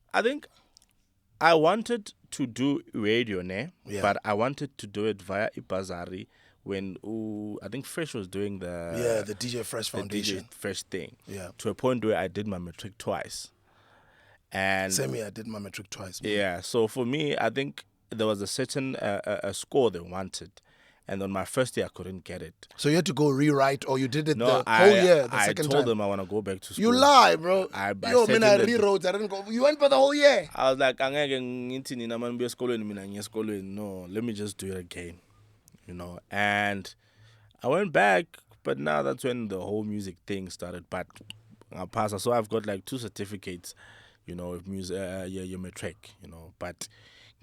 I wanted to do radio, but I wanted to do it via Ibazari when I think Fresh was doing the DJ Fresh Foundation, the DJ Fresh thing. Yeah, to a point where I did my matric twice, and same here, I did my matric twice. Man. Yeah, so for me, I think there was a certain a score they wanted. And on my first year, I couldn't get it. So you had to go rewrite, or you did it the whole year, the second time? I told them I want to go back to school. You lie, bro. I rewrote. I didn't go. You went for the whole year. I was like, no, let me just do it again. And I went back, but now that's when the whole music thing started. But I passed, so I've got like 2 certificates, of music, your matric, but...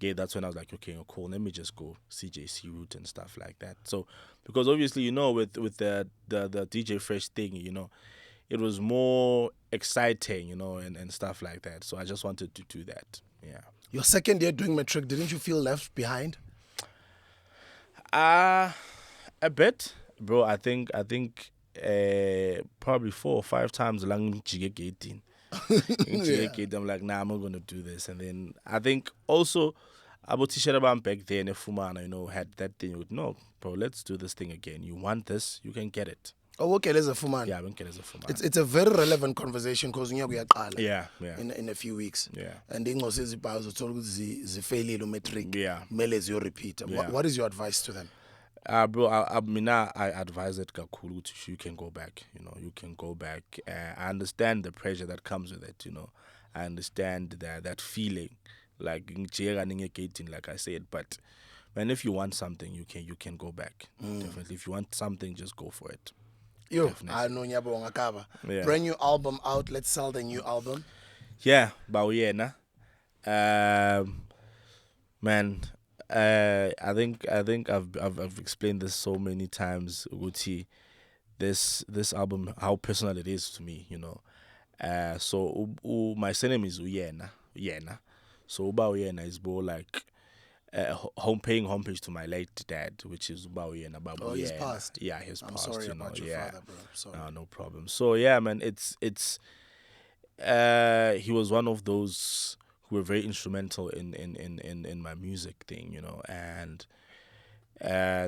Yeah, that's when I was like, okay, cool, let me just go CJC route and stuff like that. So, because obviously, with the DJ Fresh thing, it was more exciting, and stuff like that. So I just wanted to do that. Yeah. Your second year doing matric, didn't you feel left behind? A bit, bro. I think probably 4 or 5 times lang jigga I'm like, nah, I'm not gonna do this. And then I think also about Tisharabam back then, if Fumana, had that thing, no, bro, let's do this thing again. You want this, you can get it. Oh, okay, there's a Fuman. Yeah, we can get a Fuman. It's a very relevant conversation because we are yeah. In a few weeks. Yeah. And then also the failure matric. Yeah. Meles you repeat. Yeah. What is your advice to them? Bro, I advise it kakhulu ukuthi you can go back, you can go back. I understand the pressure that comes with it, I understand that feeling, like ngijika ningegating, like I said, but man, if you want something, you can go back. Definitely. If you want something, just go for it. Yo, Definitely. I know Nyabonga Kaba. Yeah. Brand new album out. Let's sell the new album. Yeah, Bauyena. Man, I think I've explained this so many times, Uguti. This album, how personal it is to me, So my surname is Uyena. So Uba Uyena is more like paying homage to my late dad, which is Uba Uyena Babu. Oh, he's passed. Yeah, he's I'm passed. sorry you know, about your yeah. father, bro. Sorry. No problem. So yeah, man, it's he was one of those who were very instrumental in my music thing, and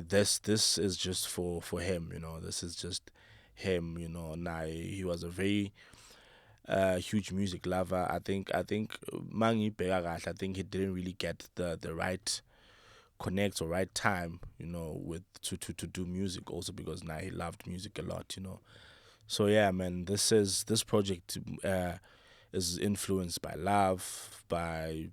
this is just for him, this is just him, Now he was a very huge music lover. I think Mangi Begagash, I think he didn't really get the right connect or right time, with to do music, also because now he loved music a lot, So yeah, man, this project is influenced by love, by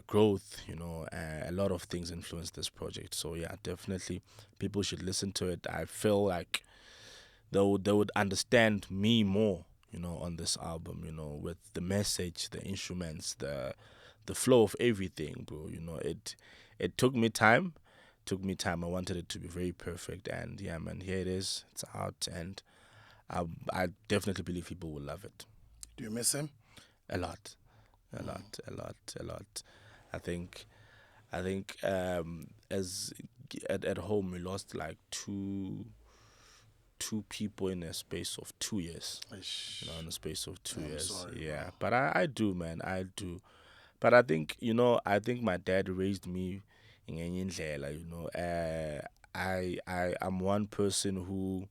growth, a lot of things influence this project. So yeah, definitely people should listen to it. I feel like they would understand me more, on this album, with the message, the instruments, the flow of everything, bro. It took me time. I wanted it to be very perfect, and yeah, man, here it is. It's out, and I definitely believe people will love it. Do you miss him? A lot, a lot, a lot, a lot. I think as at home we lost like two people in a space of 2 years. In a space of 2 years. Sorry, Yeah, bro. but I do, man. I do. But I think my dad raised me in enye indlela, I'm one person who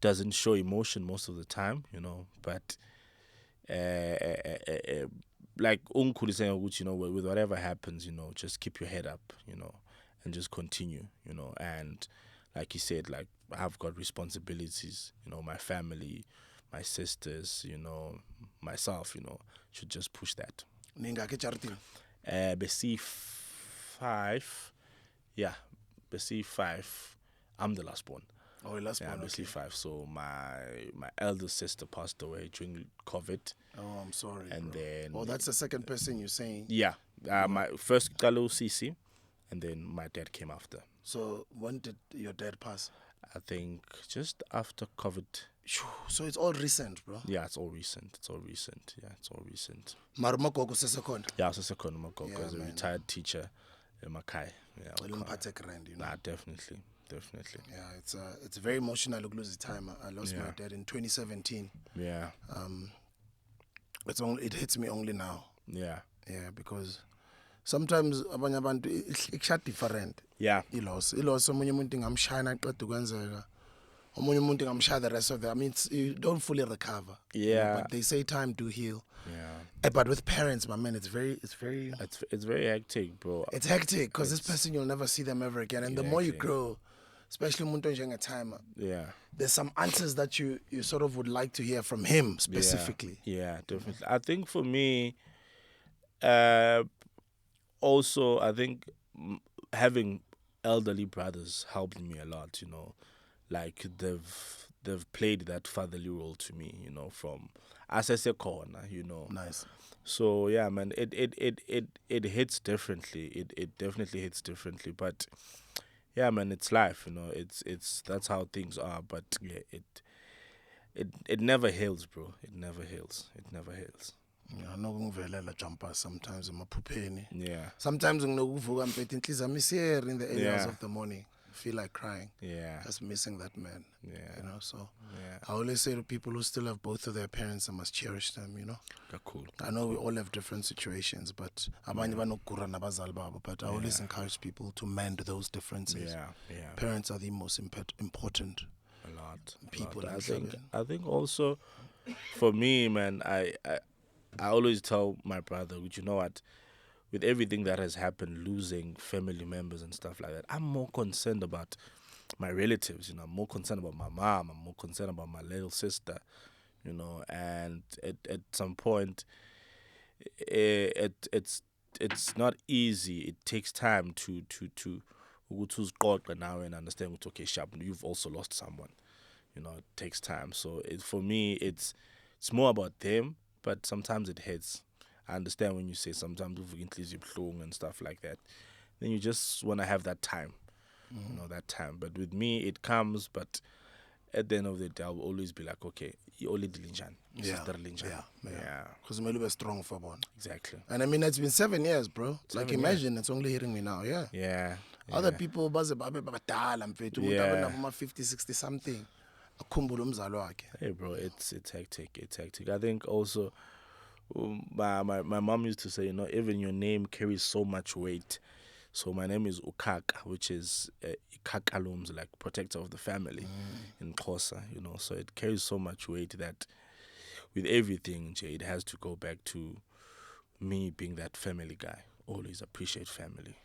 doesn't show emotion most of the time, but like saying, with whatever happens, just keep your head up, and just continue, and like you said, like I've got responsibilities, my family, my sisters, myself, should just push that. Ningaki Chartin. Besi 5, yeah, Besi 5. I'm the last born. Oh, last Yeah, one. Besi Okay. 5. So my elder sister passed away during COVID, Oh, I'm sorry. and bro. then Oh, that's the second person you're saying. yeah, my first Kalo CC, and then my dad came after. So when did your dad pass? I think just after COVID. So it's all recent, bro. Yeah, it's all recent. Yeah, it's all recent. Marumagogo sesekhona. Yeah, so second Makoko Yeah, as a man. retired teacher in Makai. Yeah, Ulimphathe grand, nah, definitely. Yeah, it's very emotional to lose the time. I lost my dad in 2017. Yeah, It hits me only now. yeah, Because sometimes abanye abantu ikusha different. yeah, Iloss omunye umuntu ngamshaya naqeda ukwenzeka. Omunye umuntu ngamshaya the rest of the, I mean, you don't fully recover. Yeah. But they say time do heal. yeah. But with parents, my man, it's very It's very hectic, bro. it's hectic because this person, you'll never see them ever again. And the more you Exactly. grow, especially umuntu onjenga timer, Yeah, there's some answers that you sort of would like to hear from him specifically. Yeah, definitely. I think for me, also, I think having elderly brothers helped me a lot. Like they've played that fatherly role to me. From as I say corner. Nice. So yeah, man, it hits differently. It definitely hits differently. But yeah, man, it's life. It's that's how things are. But yeah, it never heals, bro. It never heals. Yeah, nokungivelela jumper sometimes emaphupheni. Yeah. Sometimes nginokuvuka mpethe inhliziyo yami isiyeri in the hours Yeah. of the morning. Feel like crying. Yeah. Just missing that man. Yeah. So Yeah. I always say to people who still have both of their parents, I must cherish them, They're cool. I know we all have different situations, but abanye banokugura nabazali babo, but I always encourage people to mend those differences. Yeah. Parents are the most important A lot. people. I emhlabeni. think also for me, man, I always tell my brother, you know what, with everything that has happened, losing family members and stuff like that, I'm more concerned about my relatives. I'm more concerned about my mom. I'm more concerned about my little sister. And at some point, it's not easy. It takes time to ukuthi uziqoqe now and understand ukuthi, okay, sharp, you've also lost someone. It takes time. So for me, it's more about them, but sometimes it hurts. I understand when you say sometimes and stuff like that. Then you just want to have that time, that time. But with me, it comes, but at the end of the day, I'll always be like, okay, you only dilinjan. Yeah. Because maybe we're strong for one. Exactly. And I mean, it's been 7 years, bro. Like, imagine it's only hitting me now. Yeah. Other people, yeah. 50, 60 something. Hey, bro, it's hectic. It's hectic. I think also, my mom used to say, even your name carries so much weight. So my name is Ukaka, which is Ikakalums, like protector of the family in Xhosa, So it carries so much weight that with everything, it has to go back to me being that family guy. Always appreciate family.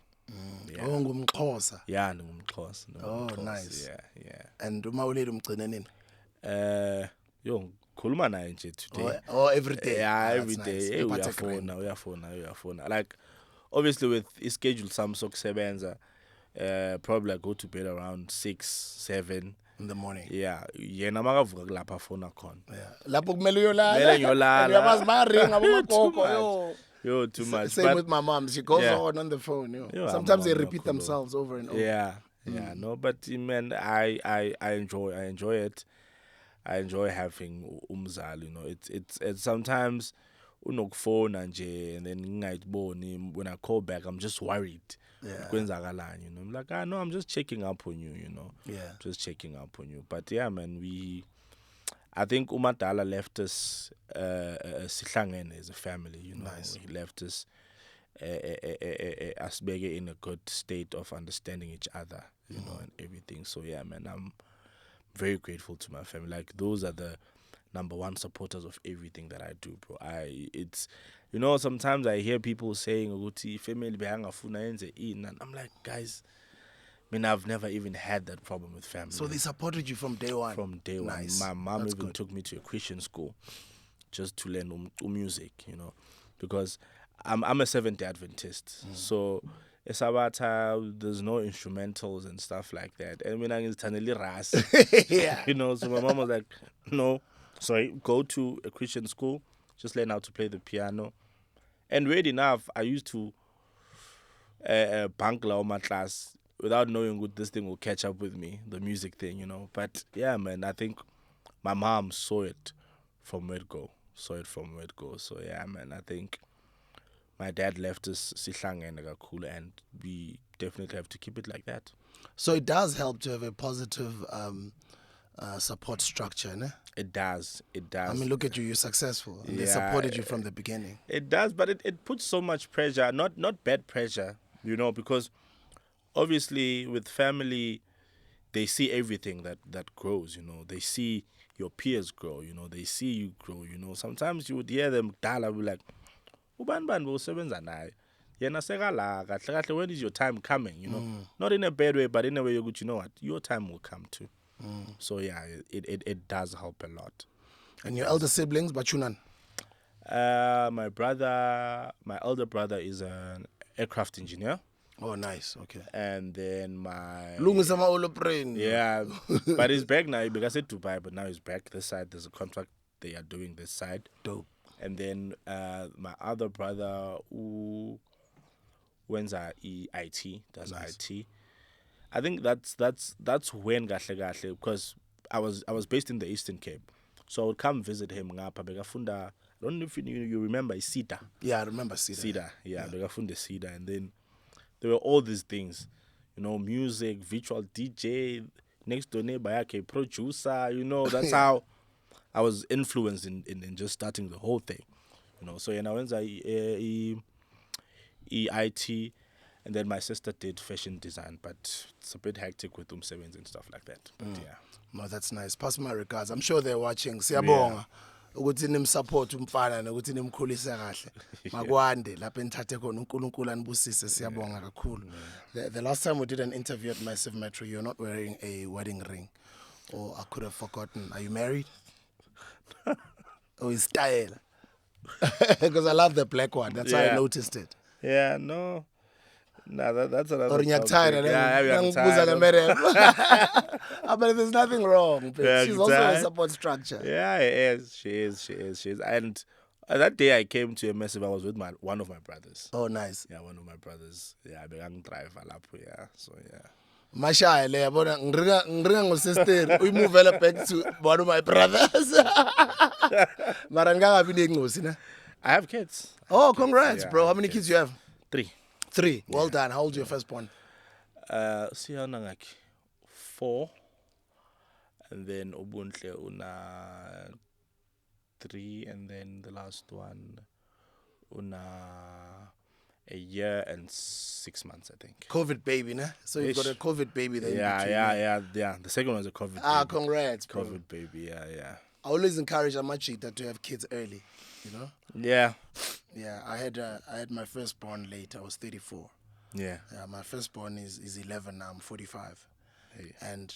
Yeah. Oh, ngumXhosa. Yeah, ngumXhosa. Oh, nice. Yeah. And umawuleli umgcina nini? Khuluma naye nje today. Oh, every day. Yeah, every day. Hey, uyafona. Like, obviously with his schedule some sokusebenza, probably I go to bed around 6, 7 in the morning. Yeah, yena makavuka kulapha phone khona. Yeah. Lapho kumele uyolala. Uyabazi bayaringa abogogo yo. Too much. Same with my mom. She goes on the phone. Sometimes they repeat themselves over and over. Yeah. No, but man, I enjoy it. I enjoy having umzali. It's sometimes unokufona nje and then ngingayiboni. When I call back, I'm just worried. Yeah. I'm like, no, I'm just checking up on you. Yeah. Just checking up on you. But yeah, man, I think Umadala left us sihlangene as a family. Nice. He left us us in a good state of understanding each other, and everything. So yeah, man, I'm very grateful to my family. Like, those are the number one supporters of everything that I do, bro. It's sometimes I hear people saying ukuthi family behangafuna yenze ini, and I'm like, guys, I've never even had that problem with family. So they supported you from day one? From day nice. one. My mom That's even good. took me to a Christian school just to learn music, because I'm a Seventh-day Adventist. So Esabata, there's no instrumentals and stuff like that. And it's Taneli Ras. Yeah. So my mom was like, no, sorry, go to a Christian school, just learn how to play the piano. And weird enough, I used to bunk my class without knowing what this thing will catch up with me, the music thing, But yeah, man, I think my mom saw it from where it go. So yeah, man, I think my dad left us sihlangene kakhulu, and we definitely have to keep it like that. So it does help to have a positive support structure, ne? It does. I mean, look at you, you're successful. And they supported you from the beginning. It does, but it puts so much pressure, not bad pressure, because obviously with family, they see everything that grows, They see your peers grow, They see you grow, Sometimes you would hear them dala be like, ubani bosebenza naye. Yena sekala kahle kahle, when is your time coming, Not in a bad way, but in a way you know what, your time will come too. So yeah, it does help a lot. And your elder siblings, Bachunan? My elder brother is an aircraft engineer. Oh, nice. Okay. And then my yeah, but he's back now. Because I said Dubai, but now he's back this side. There's a contract they are doing this side. Dope. And then my other brother who wins IT, does nice. IT. I think that's when gahle because I was based in the Eastern Cape, so I would come visit him ngapha bekafunda. I don't know if you remember Sida. Yeah, I remember Sida. Yeah, bekafunda Sida, and then there were all these things, music, virtual DJ, next door neighbor yake producer. That's how I was influenced in just starting the whole thing. So I went to EIT. And then my sister did fashion design, but it's a bit hectic with sevens and stuff like that. But yeah. No, that's nice. Pass my regards. I'm sure they're watching. Siyabonga. ukuthi nimsupport umfana nokuthi nimkhulise kahle makwande lapha enithathe khona uNkulunkulu anibusise siyabonga kakhulu. The last time we did an interview at Massive Metro, you're not wearing a wedding ring, or I could have forgotten. Are you married? Or is style? Because I love the black one, that's why I noticed it. Yeah, no. Nah, that's another. Or topic. Yeah, I'm tired. I mean, there's nothing wrong. But Yeah, she's also a support structure. Yeah, she is. And that day I came to a massive, I was with one of my brothers. Oh, nice. Yeah, one of my brothers. Yeah, begang drive lapho. Yeah, so yeah. Mashaya le yabona ngringa ngosister uyimuvela back to one of my brothers. Mara ngangabi nengosi na. I have kids. Oh, congrats, bro. How many kids you have? 3. Well done. How old is your firstborn? Siyana ngaki 4, and then ubuntle una 3, and then the last one una a year and 6 months, I think. COVID baby, nah? So you've got a COVID baby there. Yeah. The second one's a COVID baby. Congrats, bro. COVID baby, yeah. I always encourage Amachita to have kids early, you know? Yeah. Yeah, I had my firstborn late. I was 34. Yeah. My firstborn is 11 now. I'm 45. Hey. And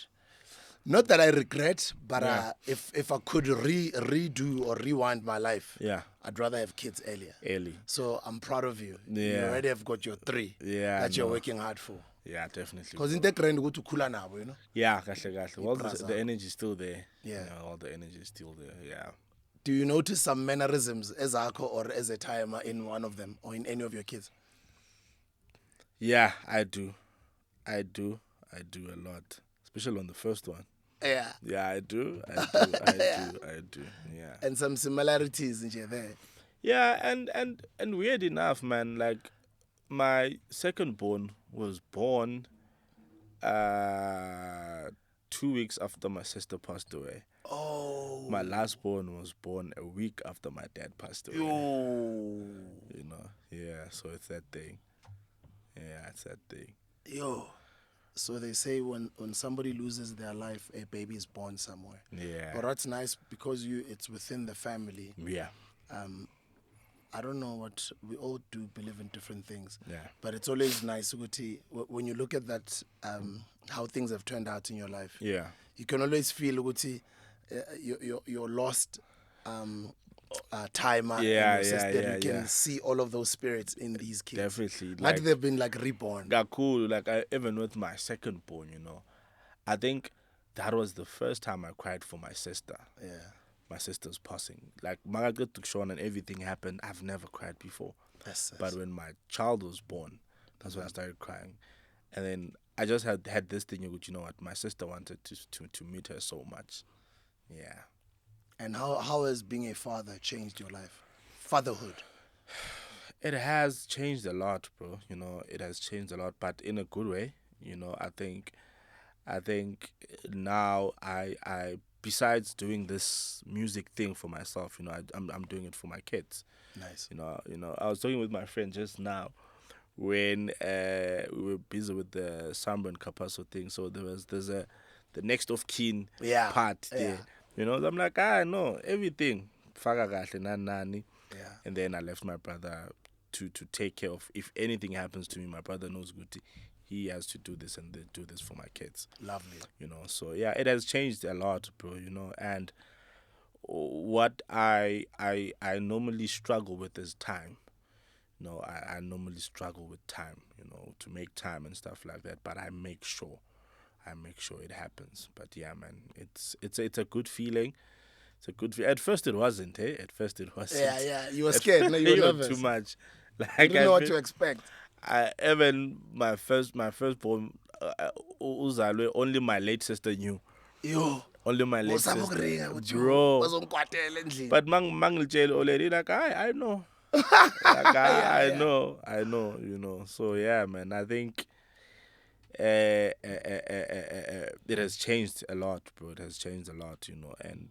not that I regret, but if I could redo or rewind my life, I'd rather have kids earlier. So I'm proud of you. You already have got your 3 that you're working hard for. Yeah, definitely. Because in the grand go to kula now, you know. Yeah, kahle. Well, the energy is still there. Yeah, you know, all the energy is still there. Yeah. Do you notice some mannerisms as Akho or as a timer in one of them or in any of your kids? Yeah, I do a lot, especially on the first one. Yeah. Yeah, I do. Yeah. And some similarities in there. Yeah, and weird enough, man, like my second born was born 2 weeks after my sister passed away. Oh. My last born was born a week after my dad passed away. Yo. You know, yeah, so it's that thing. Yeah, it's that thing. Yo. So they say when somebody loses their life, a baby is born somewhere. Yeah. But that's nice because it's within the family. Yeah. I don't know what we all do believe in different things. Yeah. But it's always nice when you look at that how things have turned out in your life. Yeah. You can always feel your lost timer and your sister. You can see all of those spirits in these kids. Definitely. Like they've been like reborn. Got cool. Like even with my second born, you know, I think that was the first time I cried for my sister. Yeah. My sister's passing. Like Magagot took Sean and everything happened. I've never cried before. Yes. But when my child was born, that's when I started crying. And then I just had this thing, you know what, my sister wanted to meet her so much. Yeah. And how has being a father changed your life? Fatherhood. It has changed a lot, bro. You know, it has changed a lot, but in a good way. You know, I think now I besides doing this music thing for myself, you know, I'm doing it for my kids. Nice. You know, I was talking with my friend just now when we were busy with the Samba and Kapaso thing. So there's the next of kin part there. You know, I'm like, no, everything. Faga kahle nani. Yeah. And then I left my brother to take care of, if anything happens to me, my brother knows good. He has to do this and do this for my kids. Lovely. You know, so yeah, it has changed a lot, bro, you know, and what I normally struggle with is time. You know, I normally struggle with time, you know, to make time and stuff like that, but I make sure it happens. But yeah, man, it's a good feeling. It's a good feeling. At first it wasn't, At first it wasn't. Yeah. You were scared. No, you were nervous. Too much. Like, you didn't know what to expect. Even my firstborn, only my late sister knew. Yo. Only my late sister. Bro. But mang already, like, I know. Like, I know, you know. So yeah, man, I think it has changed a lot, bro. It has changed a lot, you know, and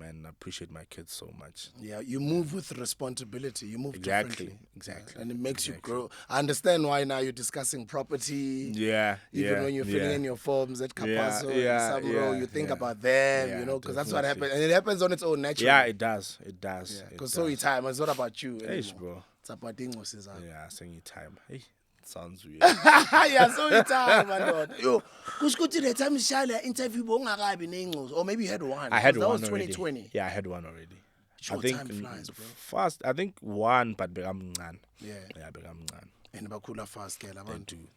man, I appreciate my kids so much. Yeah, you move with responsibility. You move differently. Exactly. And it makes you grow. I understand why now you're discussing property. Yeah, Even when you're filling in your forms at Capasso and Samro, you think about them, you know, because that's what happens. And it happens on its own naturally. Yeah, it does. It does. Because so time, it's not about you anymore. Hey, bro. It's about Ingos. Yeah, saying you time. Hey, sounds weird. Yeah, so time, my lord. Yo, kuskuthi the time Shala interview or maybe you had one. I had one that was already. 2020. Yeah, I had one already. Sure, I think time flies, bro. fast. I think one, but become none. Yeah, become none. And bakula fast, girl.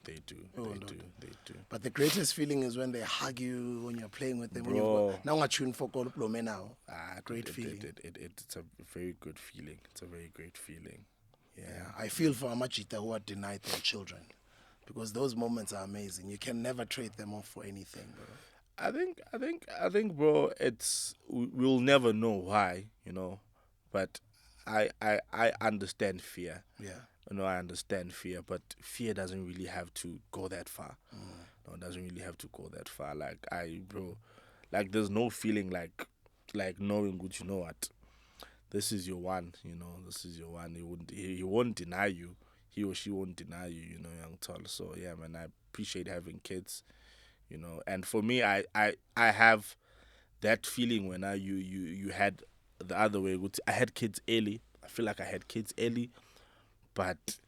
They do. But the greatest feeling is when they hug you when you're playing with them. Bro. Now I tune for call now. Great feeling. It's a very good feeling. It's a very great feeling. Yeah, I feel for Amachita who are denied their children, because those moments are amazing. You can never trade them off for anything, bro. I think, bro. We'll never know why, you know, but I understand fear. Yeah. You know, I understand fear, but fear doesn't really have to go that far. No, it doesn't really have to go that far. Like there's no feeling like knowing good. You know what? This is your one. You know, this is your one. He won't deny you. He or she won't deny you. You know, young tall. So yeah, man, I appreciate having kids. You know, and for me, I have that feeling when you had the other way. I had kids early. I feel like I had kids early. But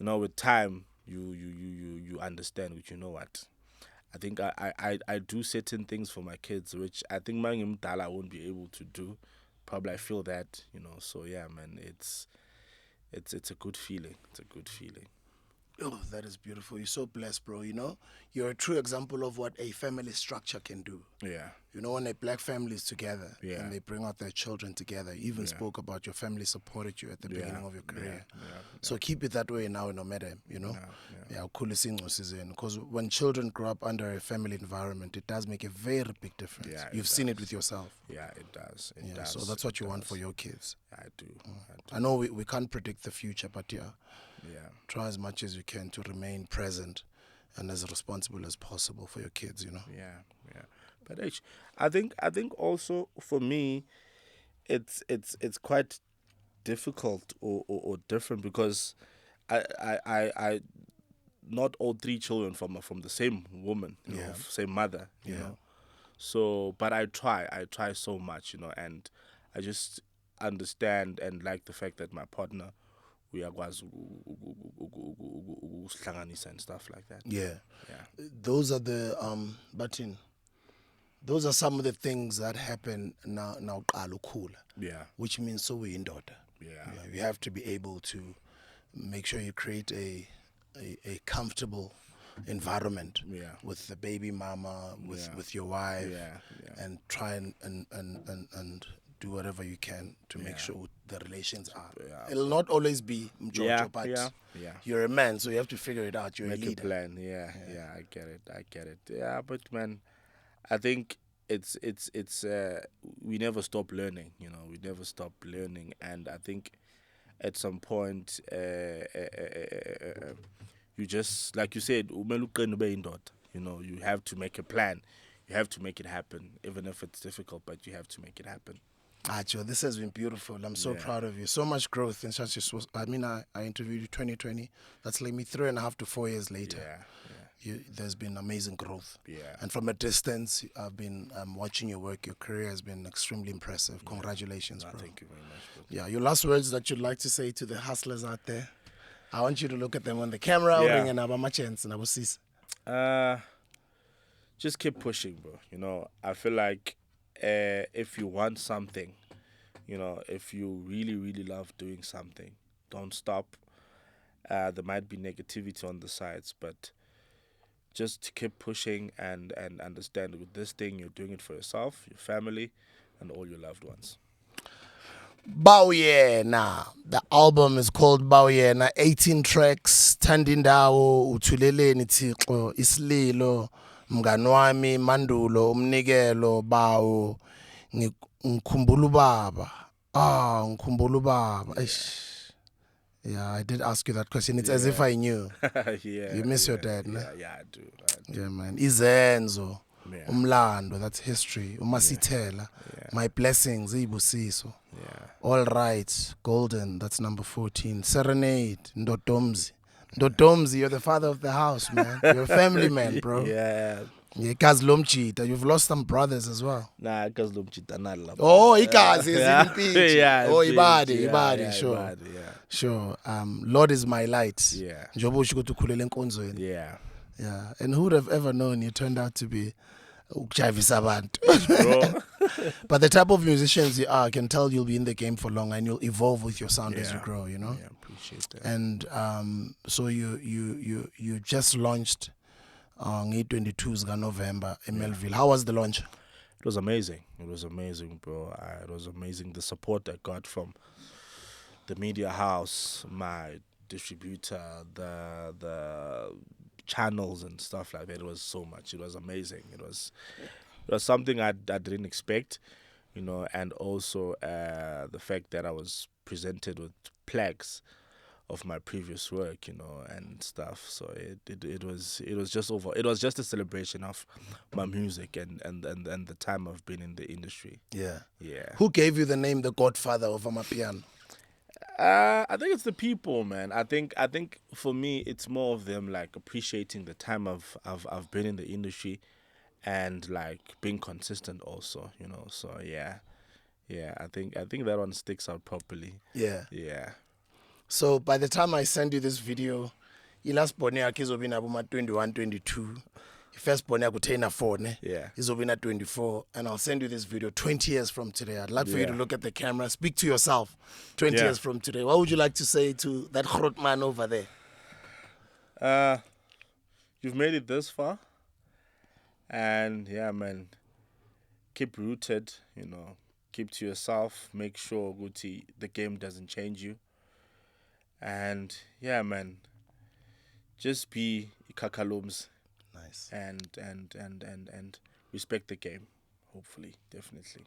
you know, with time, you understand. Which, you know what, I think I do certain things for my kids, which I think my mdala won't be able to do. Probably I feel that, you know. So yeah, man, it's a good feeling. It's a good feeling. Oh, that is beautiful. You're so blessed, bro. You know, you're a true example of what a family structure can do. Yeah. You know, when a black family is together and they bring out their children together, you even spoke about your family supported you at the beginning of your career. So keep it that way now, no matter, you know. Because when children grow up under a family environment, it does make a very big difference. Yeah, You've seen it with yourself. Yeah, it does. It does. So that's what you want for your kids. I do. I know we can't predict the future, but Yeah. try as much as you can to remain present and as responsible as possible for your kids, you know. Yeah. But I think also for me, it's quite difficult or different, because I not all three children from the same woman, you know, same mother, you know. So, but I try so much, you know, and I just understand and like the fact that my partner, we are and stuff like that. Yeah. Those are the those are some of the things that happen now cool. Yeah. Which means so we in daughter. Yeah. You have to be able to make sure you create a comfortable environment with the baby mama, with your wife, and try and do whatever you can to make sure the relations are. It'll not always be mjojo, but you're a man, so you have to figure it out. You're Make a leader. a plan. Yeah, I get it. Yeah, but man, I think it's we never stop learning, you know. We never stop learning, and I think at some point you just, like you said, you know, you have to make a plan. You have to make it happen, even if it's difficult, but you have to make it happen. Joe, this has been beautiful. I'm so proud of you. So much growth in such a I interviewed you 2020. That's like me 3.5 to 4 years later. There's been amazing growth. And from a distance, I've been watching your work. Your career has been extremely impressive. Congratulations, bro. Thank you very much, bro. Yeah, your last words that you'd like to say to the hustlers out there. I want you to look at them on the camera. Just keep pushing, bro. You know, I feel like if you want something, you know, if you really, really love doing something, don't stop. There might be negativity on the sides, but just keep pushing and understand with this thing, you're doing it for yourself, your family, and all your loved ones. Bawuyena. The album is called Bawuyena. 18 tracks. Thandindawo, Uthuleleni Thixo, Isililo, Mngani wami, Mandulo, Umnikelo, Bawo, Ngikhumbula ubaba. Ngikhumbula ubaba. Yeah, I did ask you that question. It's as if I knew. You miss your dad, no? Yeah, I do. Yeah, man. Izenzo. Yeah. Umlando, that's history. Umasithela, my blessings, ibusiso. Yeah. All right, golden, that's number 14. Serenade, Ndodomzi. Ndodomzi, you're the father of the house, man. You're a family man, bro. Yeah. Yeah, Kazlomchita, you've lost some brothers as well. Nah, because Lomchita Oh, ikazi is yeah. in Pidgey. Yeah, Oh, Pidgey, ibadi, yeah, sure. Ibadi, yeah. Sure. Lord is my light. Yeah. Njobo usho ukuthi ukhulele enkonzweni. Yeah. Yeah. And who would have ever known you turned out to be ukujayivisa abantu. Bro. But the type of musicians you are, I can tell you'll be in the game for long and you'll evolve with your sound as you grow, you know? Yeah, appreciate that. And so you just launched on 22 November in Melville. How was the launch? It was amazing. It was amazing, bro. It was amazing. The support I got from the media house, my distributor, the channels and stuff like that. It was so much. It was amazing. It was something I didn't expect, you know, and also the fact that I was presented with plaques of my previous work, you know, and stuff. So it was just over. It was just a celebration of my music and the time I've been in the industry. Yeah. Yeah. Who gave you the name the Godfather of Amapiano? I think it's the people, man. I think for me it's more of them like appreciating the time I've been in the industry and like being consistent also, you know. So yeah. I think that one sticks out properly. Yeah. Yeah. So by the time I send you this video, ilast born yakhe izobina abuma 21, 22. First born yakhe utena 4 ne. Yeah. Izobina 24, and I'll send you this video 20 years from today. I'd like for you to look at the camera, speak to yourself 20 years from today. What would you like to say to that grot man over there? You've made it this far. And yeah, man, keep rooted, you know. Keep to yourself. Make sure Guti, the game doesn't change you. And yeah, man, just be kakalums. Nice. And respect the game. Hopefully, definitely.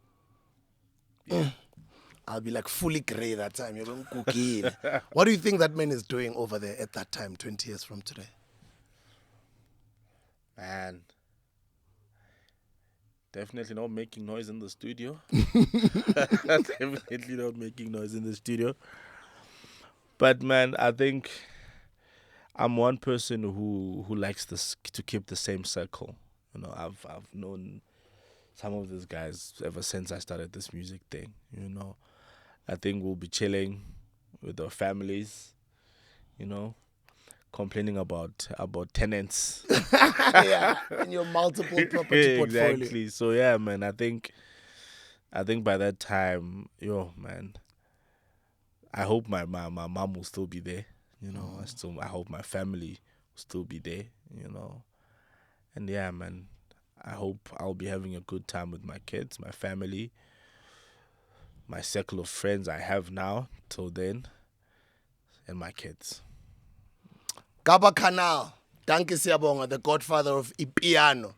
Yeah. I'll be like fully grey that time. You're going cooking. What do you think that man is doing over there at that time, 20 years from today? Man, definitely not making noise in the studio. Definitely not making noise in the studio. But man, I think I'm one person who likes this to keep the same circle. You know, I've known some of these guys ever since I started this music thing. You know, I think we'll be chilling with our families. You know, complaining about tenants. Yeah, in your multiple property portfolio. Exactly. So yeah, man, I think by that time, man, I hope my mom will still be there. You know, I hope my family will still be there. You know, and yeah, man, I hope I'll be having a good time with my kids, my family, my circle of friends I have now till then, and my kids. GABA CANAL. Danke siyabonga, the godfather of ipiano.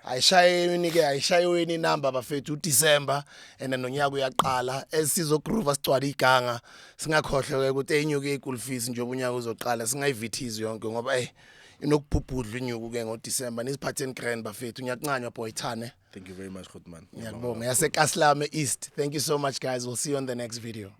Ayishayiweni number bafethu December and nonyaka uyaqala esizogroove sigcwala iganga singakhohle ukuthi enyuke ecool fees njengoba unyaka uzoqala singayivithizi yonke ngoba inokubhubhudla inyuku ke ngoDecember nisiphatheni grand bafethu ngiyakuncanywa boy Thane. Thank you very much, Khotman. Ngiyabonga yase Kaslame East. Thank you so much guys. We'll see you on the next video.